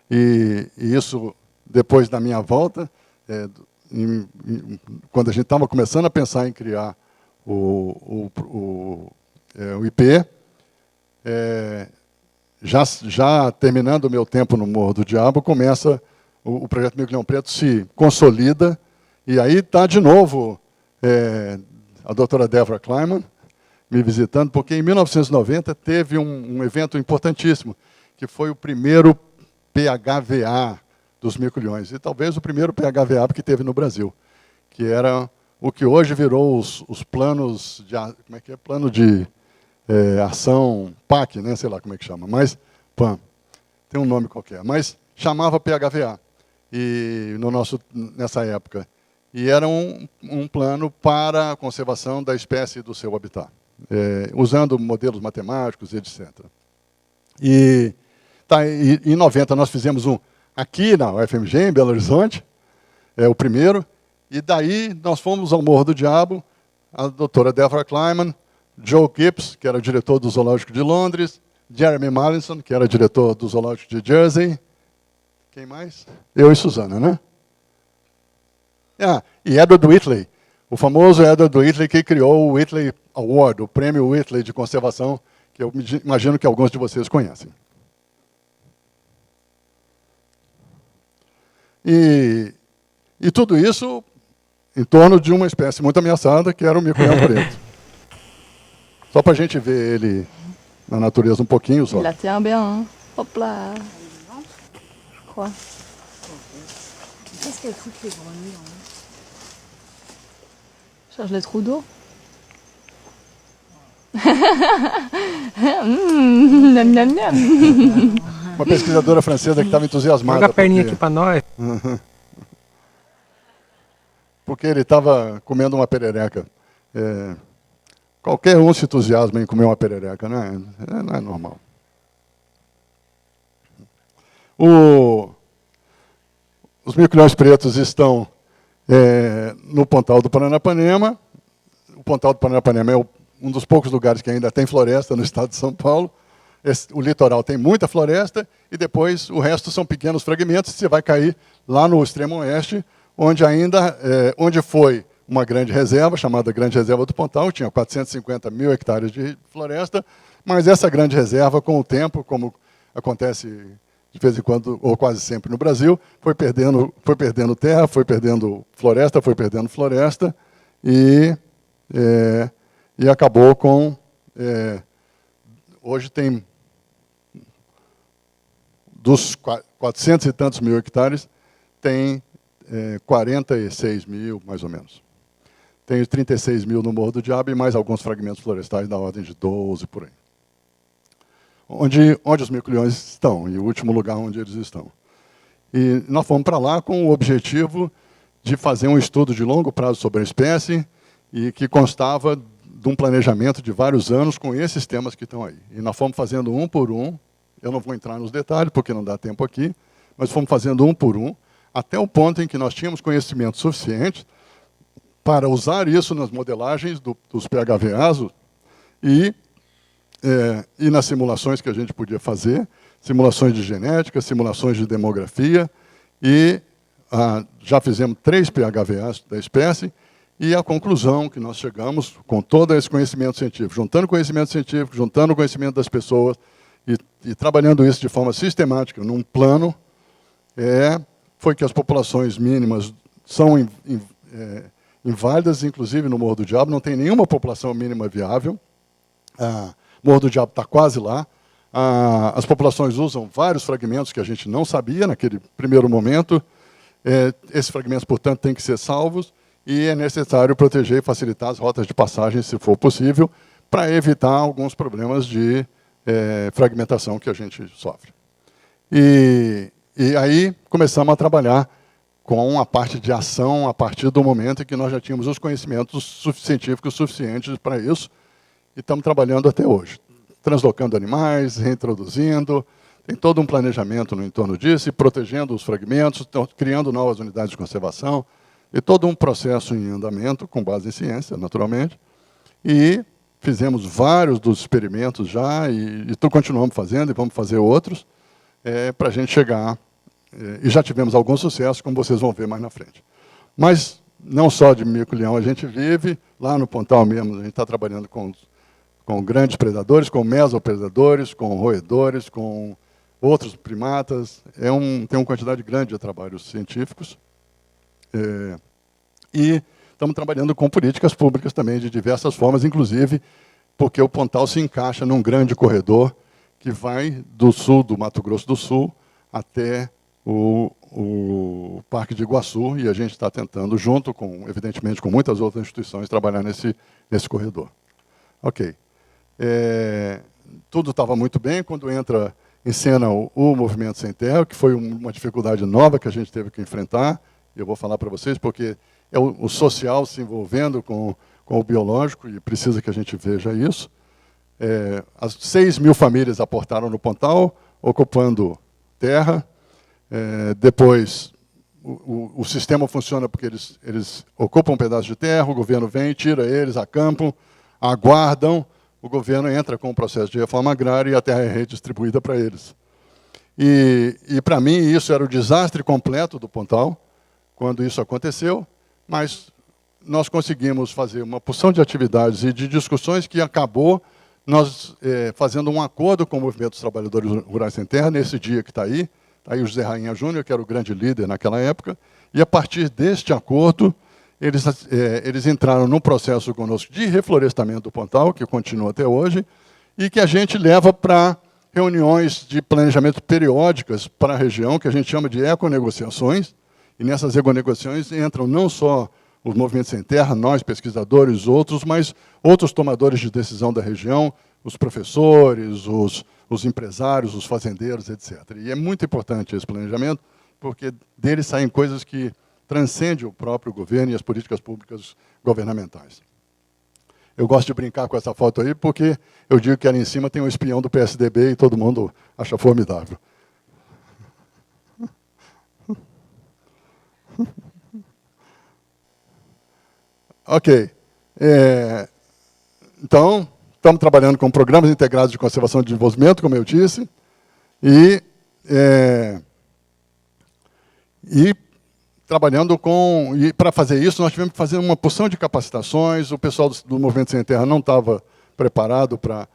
E isso, depois da minha volta, quando a gente estava começando a pensar em criar o IP, já terminando o meu tempo no Morro do Diabo, começa o projeto Mico-Leão Preto, se consolida, e aí está de novo a doutora Deborah Kleiman me visitando, porque em 1990 teve um evento importantíssimo, que foi o primeiro PHVA dos mico-leões, e talvez o primeiro PHVA que teve no Brasil, que era o que hoje virou os planos de, como é que é? Plano de ação PAC, né? Sei lá como é que chama, mas PAN, tem um nome qualquer, mas chamava PHVA e nessa época, e era um plano para a conservação da espécie e do seu habitat, usando modelos matemáticos, etc. E em 90 nós fizemos aqui na UFMG, em Belo Horizonte, o primeiro, e daí nós fomos ao Morro do Diabo, a doutora Deborah Kleiman, Joe Gibbs, que era o diretor do Zoológico de Londres, Jeremy Mallinson, que era diretor do Zoológico de Jersey, quem mais? Eu e Suzana, né? E Edward Whitley, o famoso Edward Whitley, que criou o Whitley Award, o prêmio Whitley de conservação, que eu imagino que alguns de vocês conhecem. E tudo isso em torno de uma espécie muito ameaçada, que era o mico-leão preto. Só para a gente ver ele na natureza um pouquinho só. Il la tient bien. Hop là. Je crois. Qu'est-ce qu'elle foutent les grenouilles en haut? Cherche les trous d'eau. Nam, nam, nam. Uma pesquisadora francesa que estava entusiasmada. Joga a perninha aqui para nós. Porque ele estava comendo uma perereca. Qualquer um se entusiasma em comer uma perereca, né? Não é normal. Os mico-leões pretos estão no Pontal do Paranapanema. O Pontal do Paranapanema é um dos poucos lugares que ainda tem floresta no estado de São Paulo. O litoral tem muita floresta e depois o resto são pequenos fragmentos. Você vai cair lá no extremo oeste, onde foi uma grande reserva, chamada Grande Reserva do Pontal, tinha 450 mil hectares de floresta, mas essa grande reserva, com o tempo, como acontece de vez em quando, ou quase sempre no Brasil, foi perdendo terra, foi perdendo floresta, e acabou com... hoje tem, dos 400 e tantos mil hectares, tem 46 mil, mais ou menos. Tem 36 mil no Morro do Diabo e mais alguns fragmentos florestais da ordem de 12, por aí. Onde os mico-leões estão, e o último lugar onde eles estão. E nós fomos para lá com o objetivo de fazer um estudo de longo prazo sobre a espécie e que constava de um planejamento de vários anos com esses temas que estão aí. E nós fomos fazendo um por um, eu não vou entrar nos detalhes porque não dá tempo aqui, mas fomos fazendo um por um, até o ponto em que nós tínhamos conhecimento suficiente para usar isso nas modelagens dos PHVAs e nas simulações que a gente podia fazer, simulações de genética, simulações de demografia, e já fizemos 3 PHVAs da espécie, e a conclusão que nós chegamos, com todo esse conhecimento científico, juntando conhecimento científico, juntando o conhecimento das pessoas, e trabalhando isso de forma sistemática, num plano, foi que as populações mínimas são inválidas, inclusive no Morro do Diabo, não tem nenhuma população mínima viável. Morro do Diabo está quase lá. As populações usam vários fragmentos que a gente não sabia naquele primeiro momento. Esses fragmentos, portanto, têm que ser salvos e é necessário proteger e facilitar as rotas de passagem, se for possível, para evitar alguns problemas de fragmentação que a gente sofre. E aí começamos a trabalhar com a parte de ação a partir do momento em que nós já tínhamos os conhecimentos científicos suficientes para isso, e estamos trabalhando até hoje, translocando animais, reintroduzindo, tem todo um planejamento no entorno disso, e protegendo os fragmentos, criando novas unidades de conservação, e todo um processo em andamento, com base em ciência, naturalmente, e fizemos vários dos experimentos já, e continuamos fazendo, e vamos fazer outros, para a gente chegar, e já tivemos algum sucesso, como vocês vão ver mais na frente. Mas não só de mico-leão a gente vive, lá no Pontal mesmo, a gente está trabalhando com grandes predadores, com mesopredadores, com roedores, com outros primatas. Tem uma quantidade grande de trabalhos científicos. E estamos trabalhando com políticas públicas também, de diversas formas, inclusive porque o Pontal se encaixa num grande corredor que vai do sul do Mato Grosso do Sul até o Parque de Iguaçu, e a gente está tentando, junto com, evidentemente, com muitas outras instituições, trabalhar nesse corredor. Ok. Tudo estava muito bem quando entra em cena o Movimento Sem Terra, que foi uma dificuldade nova que a gente teve que enfrentar. Eu vou falar para vocês, porque é o social se envolvendo com o biológico, e precisa que a gente veja isso. As 6 mil famílias aportaram no Pontal, ocupando terra. Depois, o sistema funciona porque eles ocupam um pedaço de terra, o governo vem, tira eles, acampam, aguardam, o governo entra com o processo de reforma agrária e a terra é redistribuída para eles. E para mim, isso era o desastre completo do Pontal, quando isso aconteceu, mas nós conseguimos fazer uma porção de atividades e de discussões que acabou nós fazendo um acordo com o Movimento dos Trabalhadores Rurais Sem Terra, nesse dia que está aí o José Rainha Júnior, que era o grande líder naquela época, e a partir deste acordo, eles entraram num processo conosco de reflorestamento do Pontal, que continua até hoje, e que a gente leva para reuniões de planejamento periódicas para a região, que a gente chama de econegociações, E nessas renegociações entram não só os movimentos sem terra, nós, pesquisadores, outros, mas outros tomadores de decisão da região, os professores, os empresários, os fazendeiros, etc. E é muito importante esse planejamento, porque dele saem coisas que transcendem o próprio governo e as políticas públicas governamentais. Eu gosto de brincar com essa foto aí, porque eu digo que ali em cima tem um espião do PSDB e todo mundo acha formidável. Ok. Então, estamos trabalhando com programas integrados de conservação e desenvolvimento, como eu disse, e trabalhando com... E para fazer isso, nós tivemos que fazer uma porção de capacitações, o pessoal do Movimento Sem Terra não estava preparado para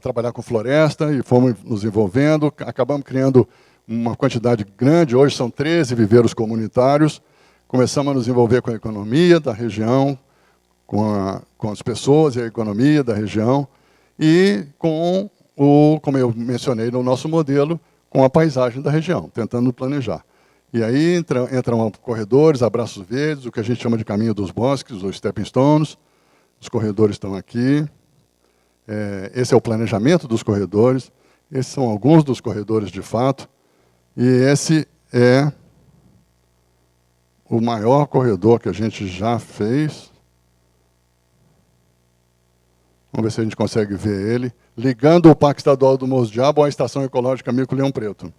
trabalhar com floresta, e fomos nos envolvendo, acabamos criando uma quantidade grande, hoje são 13 viveiros comunitários, começamos a nos envolver com a economia da região, com as pessoas e a economia da região, e com como eu mencionei no nosso modelo, com a paisagem da região, tentando planejar. E aí entram corredores, abraços verdes, o que a gente chama de caminho dos bosques, os stepping stones. Os corredores estão aqui. Esse é o planejamento dos corredores. Esses são alguns dos corredores de fato. E esse é o maior corredor que a gente já fez. Vamos ver se a gente consegue ver ele. Ligando o Parque Estadual do Morro do Diabo à Estação Ecológica Mico Leão Preto.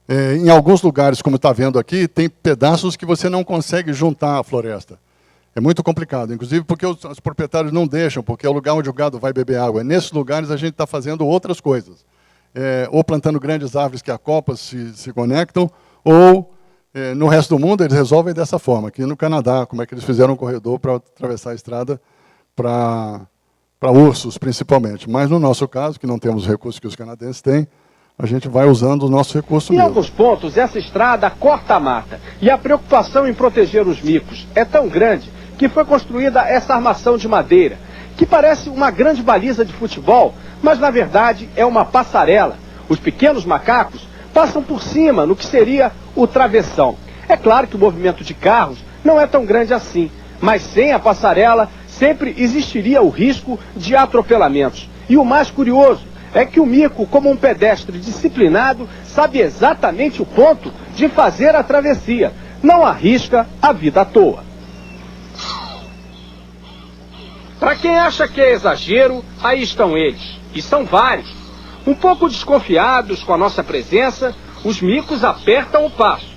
Em alguns lugares, como está vendo aqui, tem pedaços que você não consegue juntar à floresta. É muito complicado, inclusive porque os proprietários não deixam, porque é o lugar onde o gado vai beber água. Nesses lugares a gente está fazendo outras coisas. Ou plantando grandes árvores que a copa se conectam, ou no resto do mundo eles resolvem dessa forma. Aqui no Canadá, como é que eles fizeram um corredor para atravessar a estrada para ursos, principalmente. Mas no nosso caso, que não temos os recursos que os canadenses têm, a gente vai usando o nosso recurso mesmo. Em alguns pontos, essa estrada corta a mata. E a preocupação em proteger os micos é tão grande que foi construída essa armação de madeira, que parece uma grande baliza de futebol, mas na verdade é uma passarela. Os pequenos macacos passam por cima no que seria o travessão. É claro que o movimento de carros não é tão grande assim, mas sem a passarela sempre existiria o risco de atropelamentos. E o mais curioso é que o mico, como um pedestre disciplinado, sabe exatamente o ponto de fazer a travessia. Não arrisca a vida à toa. Para quem acha que é exagero, aí estão eles. E são vários. Um pouco desconfiados com a nossa presença, os micos apertam o passo.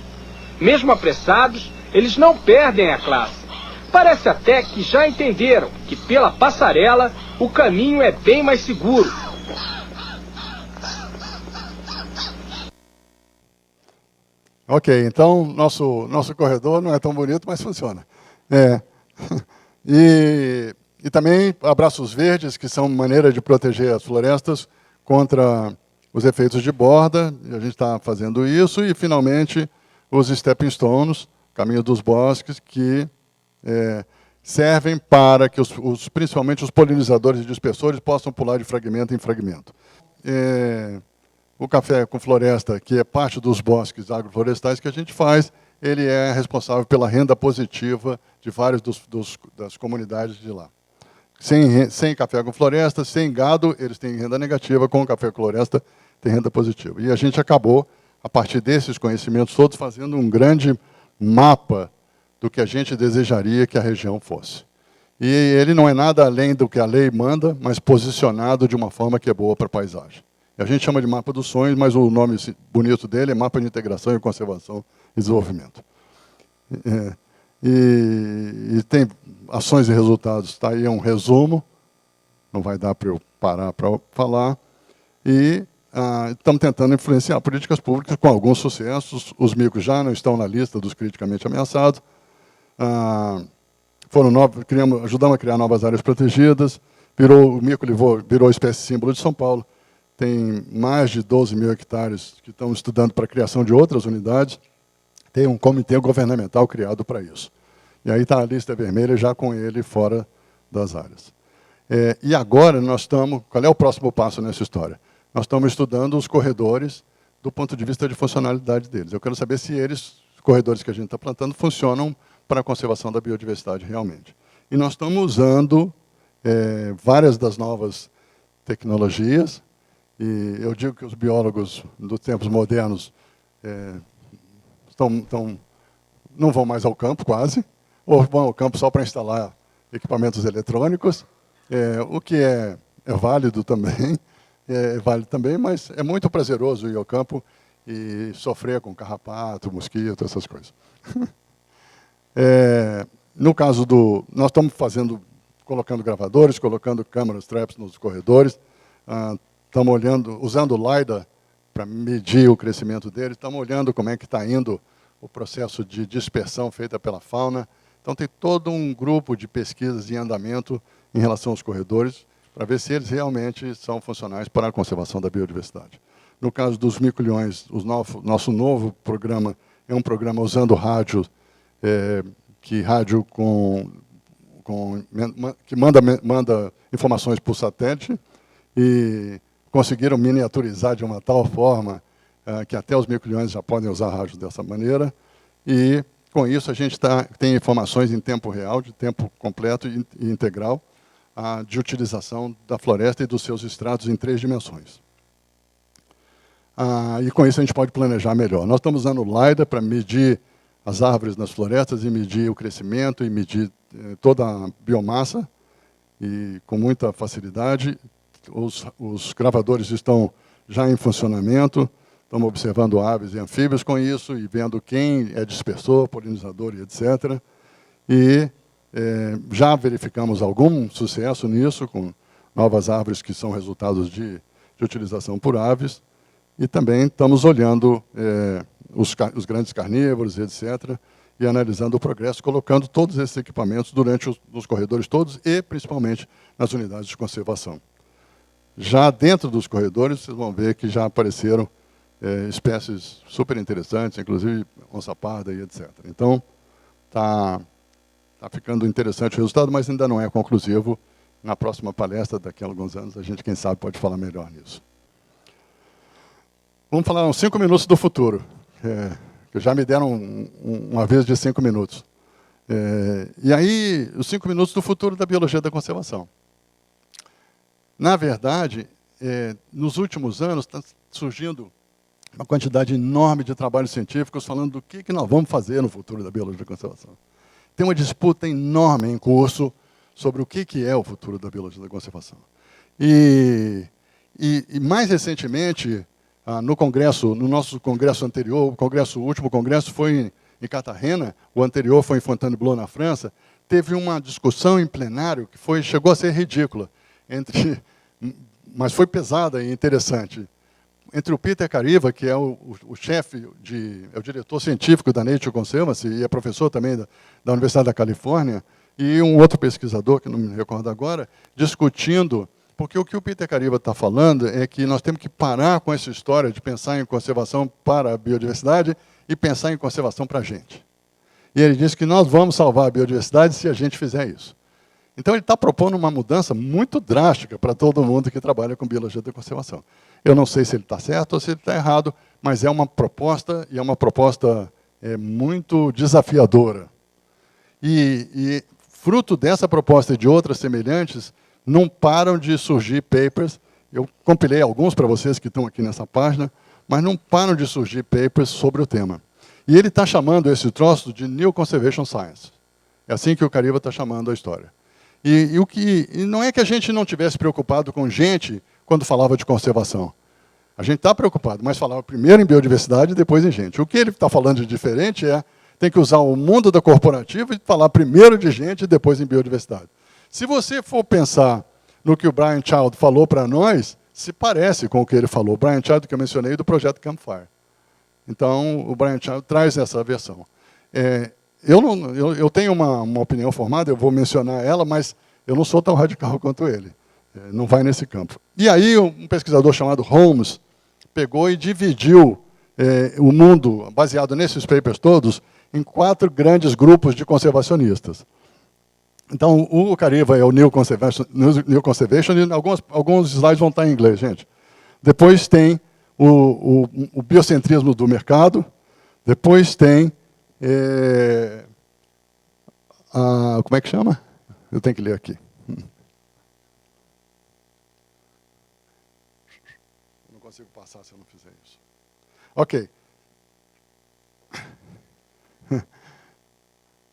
Mesmo apressados, eles não perdem a classe. Parece até que já entenderam que pela passarela o caminho é bem mais seguro. Ok, então nosso corredor não é tão bonito, mas funciona. E também abraços verdes, que são maneira de proteger as florestas contra os efeitos de borda, e a gente está fazendo isso, e finalmente os stepping stones, caminho dos bosques, que servem para que principalmente os polinizadores e dispersores possam pular de fragmento em fragmento. O café com floresta, que é parte dos bosques agroflorestais que a gente faz, ele é responsável pela renda positiva de várias das comunidades de lá. Sem café com floresta, sem gado, eles têm renda negativa, com o café com floresta tem renda positiva. E a gente acabou, a partir desses conhecimentos todos, fazendo um grande mapa do que a gente desejaria que a região fosse. E ele não é nada além do que a lei manda, mas posicionado de uma forma que é boa para a paisagem. A gente chama de mapa dos sonhos, mas o nome bonito dele é Mapa de Integração e Conservação e Desenvolvimento. E tem ações e resultados. Está aí um resumo, não vai dar para eu parar para falar. E estamos tentando influenciar políticas públicas com alguns sucessos. Os micos já não estão na lista dos criticamente ameaçados. Ajudamos a criar novas áreas protegidas. O mico virou espécie símbolo de São Paulo. tem mais de 12 mil hectares que estão estudando para a criação de outras unidades. Tem um comitê governamental criado para isso. E aí está a lista vermelha já com ele fora das áreas. E agora nós estamos... Qual é o próximo passo nessa história? Nós estamos estudando os corredores do ponto de vista de funcionalidade deles. Eu quero saber se os corredores que a gente está plantando funcionam para a conservação da biodiversidade realmente. E nós estamos usando várias das novas tecnologias, e eu digo que os biólogos dos tempos modernos não vão mais ao campo, quase, ou vão ao campo só para instalar equipamentos eletrônicos, o que é válido também, mas é muito prazeroso ir ao campo e sofrer com carrapato, mosquito, essas coisas. No caso nós estamos colocando gravadores, colocando câmeras traps nos corredores, estamos usando o LiDAR para medir o crescimento deles, estamos olhando como é que está indo o processo de dispersão feita pela fauna. Então, tem todo um grupo de pesquisas em andamento em relação aos corredores, para ver se eles realmente são funcionais para a conservação da biodiversidade. No caso dos mico-leões, nosso novo programa é um programa usando rádio, que manda informações por satélite, e conseguiram miniaturizar de uma tal forma que até os mico-leões já podem usar rádio dessa maneira. E, com isso, a gente tem informações em tempo real, de tempo completo e integral, de utilização da floresta e dos seus estratos em 3 dimensões. E, com isso, a gente pode planejar melhor. Nós estamos usando o LiDAR para medir as árvores nas florestas e medir o crescimento e medir toda a biomassa, e com muita facilidade. Os gravadores estão já em funcionamento, estamos observando aves e anfíbios com isso, e vendo quem é dispersor, polinizador e etc. E já verificamos algum sucesso nisso, com novas árvores que são resultados de utilização por aves, e também estamos olhando os grandes carnívoros, etc., e analisando o progresso, colocando todos esses equipamentos durante os corredores todos e, principalmente, nas unidades de conservação. Já dentro dos corredores, vocês vão ver que já apareceram espécies super interessantes, inclusive onça-parda e etc. Então, está ficando interessante o resultado, mas ainda não é conclusivo. Na próxima palestra, daqui a alguns anos, a gente, quem sabe, pode falar melhor nisso. Vamos falar uns 5 minutos do futuro, que já me deram uma vez de 5 minutos. E aí, os 5 minutos do futuro da biologia da conservação. Na verdade, nos últimos anos, está surgindo uma quantidade enorme de trabalhos científicos falando do que nós vamos fazer no futuro da biologia da conservação. Tem uma disputa enorme em curso sobre o que é o futuro da biologia da conservação. E mais recentemente, no nosso congresso anterior, o último congresso foi em Cartagena, o anterior foi em Fontainebleau, na França, teve uma discussão em plenário que chegou a ser ridícula, mas foi pesada e interessante, entre o Peter Cariva, que é o chefe, é o diretor científico da Nature Conservancy e é professor também da Universidade da Califórnia, e um outro pesquisador, que não me recordo agora, discutindo, porque o que o Peter Cariva está falando é que nós temos que parar com essa história de pensar em conservação para a biodiversidade e pensar em conservação para a gente. E ele diz que nós vamos salvar a biodiversidade se a gente fizer isso. Então, ele está propondo uma mudança muito drástica para todo mundo que trabalha com biologia da conservação. Eu não sei se ele está certo ou se ele está errado, mas é uma proposta, e é uma proposta muito desafiadora. E fruto dessa proposta e de outras semelhantes, não param de surgir papers. Eu compilei alguns para vocês que estão aqui nessa página, mas não param de surgir papers sobre o tema. E ele está chamando esse troço de New Conservation Science. É assim que o Cariva está chamando a história. E não é que a gente não tivesse preocupado com gente quando falava de conservação. A gente está preocupado, mas falava primeiro em biodiversidade e depois em gente. O que ele está falando de diferente tem que usar o mundo da corporativa e falar primeiro de gente e depois em biodiversidade. Se você for pensar no que o Brian Child falou para nós, se parece com o que ele falou. O Brian Child, que eu mencionei, do projeto Campfire. Então, o Brian Child traz essa versão. Eu tenho uma opinião formada, eu vou mencionar ela, mas eu não sou tão radical quanto ele. não vai nesse campo. E aí um pesquisador chamado Holmes pegou e dividiu o mundo, baseado nesses papers todos, em 4 grandes grupos de conservacionistas. Então, o Cariva é o New Conservation e alguns slides vão estar em inglês, gente. Depois tem o biocentrismo do mercado, depois tem... como é que chama? Eu tenho que ler aqui. Eu não consigo passar se eu não fizer isso. Ok.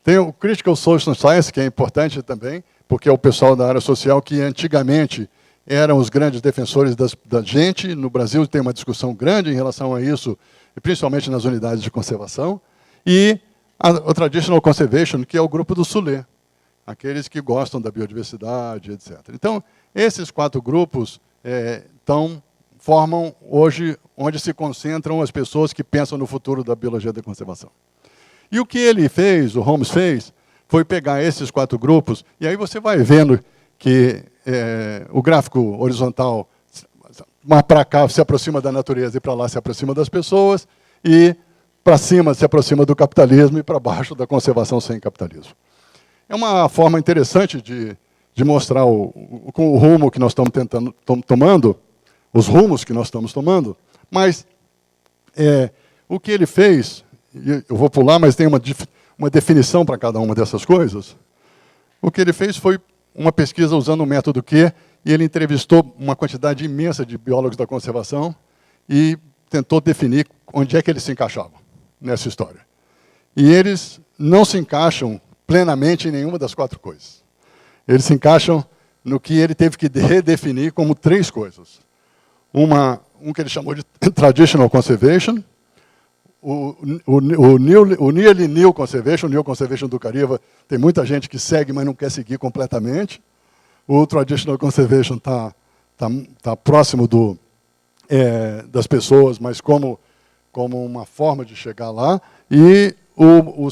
Tem o Critical Social Science, que é importante também, porque é o pessoal da área social que antigamente eram os grandes defensores da gente. No Brasil tem uma discussão grande em relação a isso, principalmente nas unidades de conservação. E o Traditional Conservation, que é o grupo do Sulé, aqueles que gostam da biodiversidade, etc. Então, esses 4 grupos formam hoje onde se concentram as pessoas que pensam no futuro da biologia da conservação. E o que ele fez, o Holmes fez, foi pegar esses 4 grupos, e aí você vai vendo que o gráfico horizontal, para cá se aproxima da natureza e para lá se aproxima das pessoas, e para cima se aproxima do capitalismo e para baixo da conservação sem capitalismo. É uma forma interessante de mostrar o rumo que nós estamos tomando, os rumos que nós estamos tomando, mas o que ele fez... Eu vou pular, mas tem uma definição para cada uma dessas coisas. O que ele fez foi uma pesquisa usando o método Q, e ele entrevistou uma quantidade imensa de biólogos da conservação e tentou definir onde é que eles se encaixavam nessa história. E eles não se encaixam plenamente em nenhuma das 4 coisas. Eles se encaixam no que ele teve que redefinir como 3 coisas. Um que ele chamou de Traditional Conservation, o Nearly New Conservation, o New Conservation do Cariva, tem muita gente que segue, mas não quer seguir completamente. O Traditional Conservation está próximo das pessoas, mas como uma forma de chegar lá. E o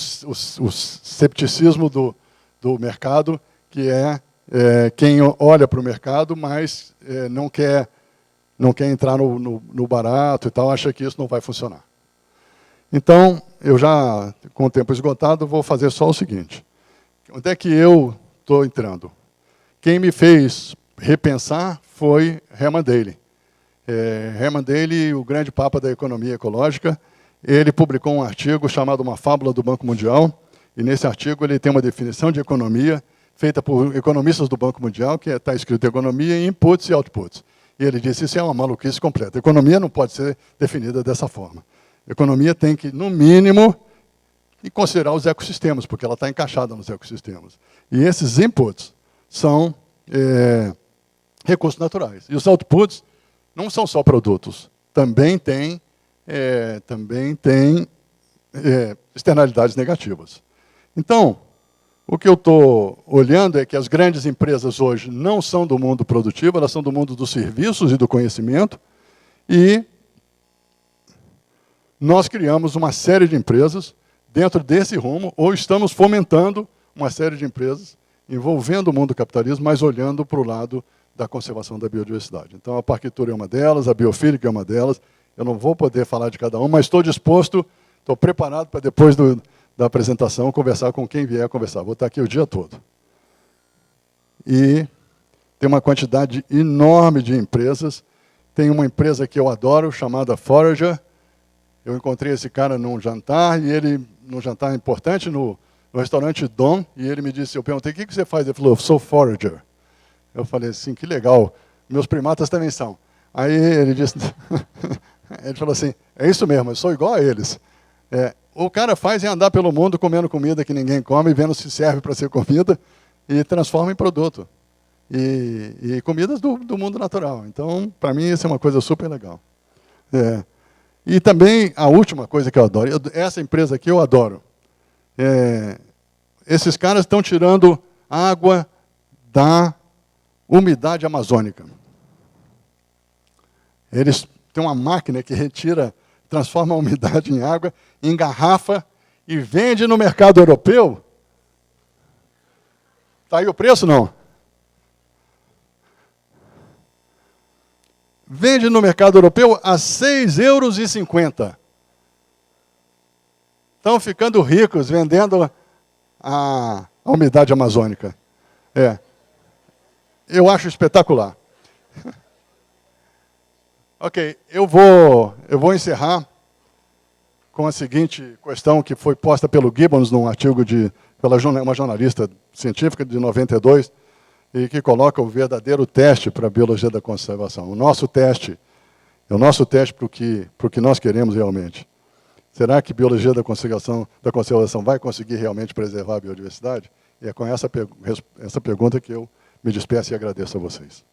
cepticismo do mercado, que quem olha para o mercado, mas não quer entrar no barato e tal, acha que isso não vai funcionar. Então, eu já, com o tempo esgotado, vou fazer só o seguinte. Onde é que eu estou entrando? Quem me fez repensar foi Herman Daly. Herman Daly, o grande papa da economia ecológica, ele publicou um artigo chamado Uma Fábula do Banco Mundial, e nesse artigo ele tem uma definição de economia feita por economistas do Banco Mundial, que está escrito economia em inputs e outputs. E ele disse, isso é uma maluquice completa. A economia não pode ser definida dessa forma. A economia tem que, no mínimo, considerar os ecossistemas, porque ela está encaixada nos ecossistemas. E esses inputs são recursos naturais. E os outputs não são só produtos, também tem externalidades negativas. Então, o que eu estou olhando é que as grandes empresas hoje não são do mundo produtivo, elas são do mundo dos serviços e do conhecimento, e nós criamos uma série de empresas dentro desse rumo, ou estamos fomentando uma série de empresas envolvendo o mundo do capitalismo, mas olhando para o lado da conservação da biodiversidade. Então, a Parkitura é uma delas, a Biofílica é uma delas. Eu não vou poder falar de cada uma, mas estou disposto, estou preparado para depois da apresentação conversar com quem vier conversar. Vou estar aqui o dia todo. E tem uma quantidade enorme de empresas. Tem uma empresa que eu adoro, chamada Forager. Eu encontrei esse cara num jantar, e ele, num jantar importante, no restaurante Dom, e ele me disse, eu perguntei, o que você faz? Ele falou, eu sou forager. Eu falei assim, que legal, meus primatas também são. Aí ele disse, ele falou assim, é isso mesmo, eu sou igual a eles. O cara faz é andar pelo mundo comendo comida que ninguém come, vendo se serve para ser comida, e transforma em produto. E comidas do mundo natural. Então, para mim, isso é uma coisa super legal. E também, a última coisa que eu adoro, essa empresa aqui eu adoro. Esses caras estão tirando água da umidade amazônica. Eles têm uma máquina que transforma a umidade em água, engarrafa e vende no mercado europeu. Está aí o preço, não? vende no mercado europeu a 6,50 €. Estão ficando ricos vendendo a umidade amazônica. Eu acho espetacular. Ok, eu vou encerrar com a seguinte questão que foi posta pelo Gibbons num artigo pela uma jornalista científica de 92, e que coloca o verdadeiro teste para a biologia da conservação. O nosso teste para o que nós queremos realmente. Será que a biologia da conservação vai conseguir realmente preservar a biodiversidade? E é com essa pergunta que eu me despeço e agradeço a vocês.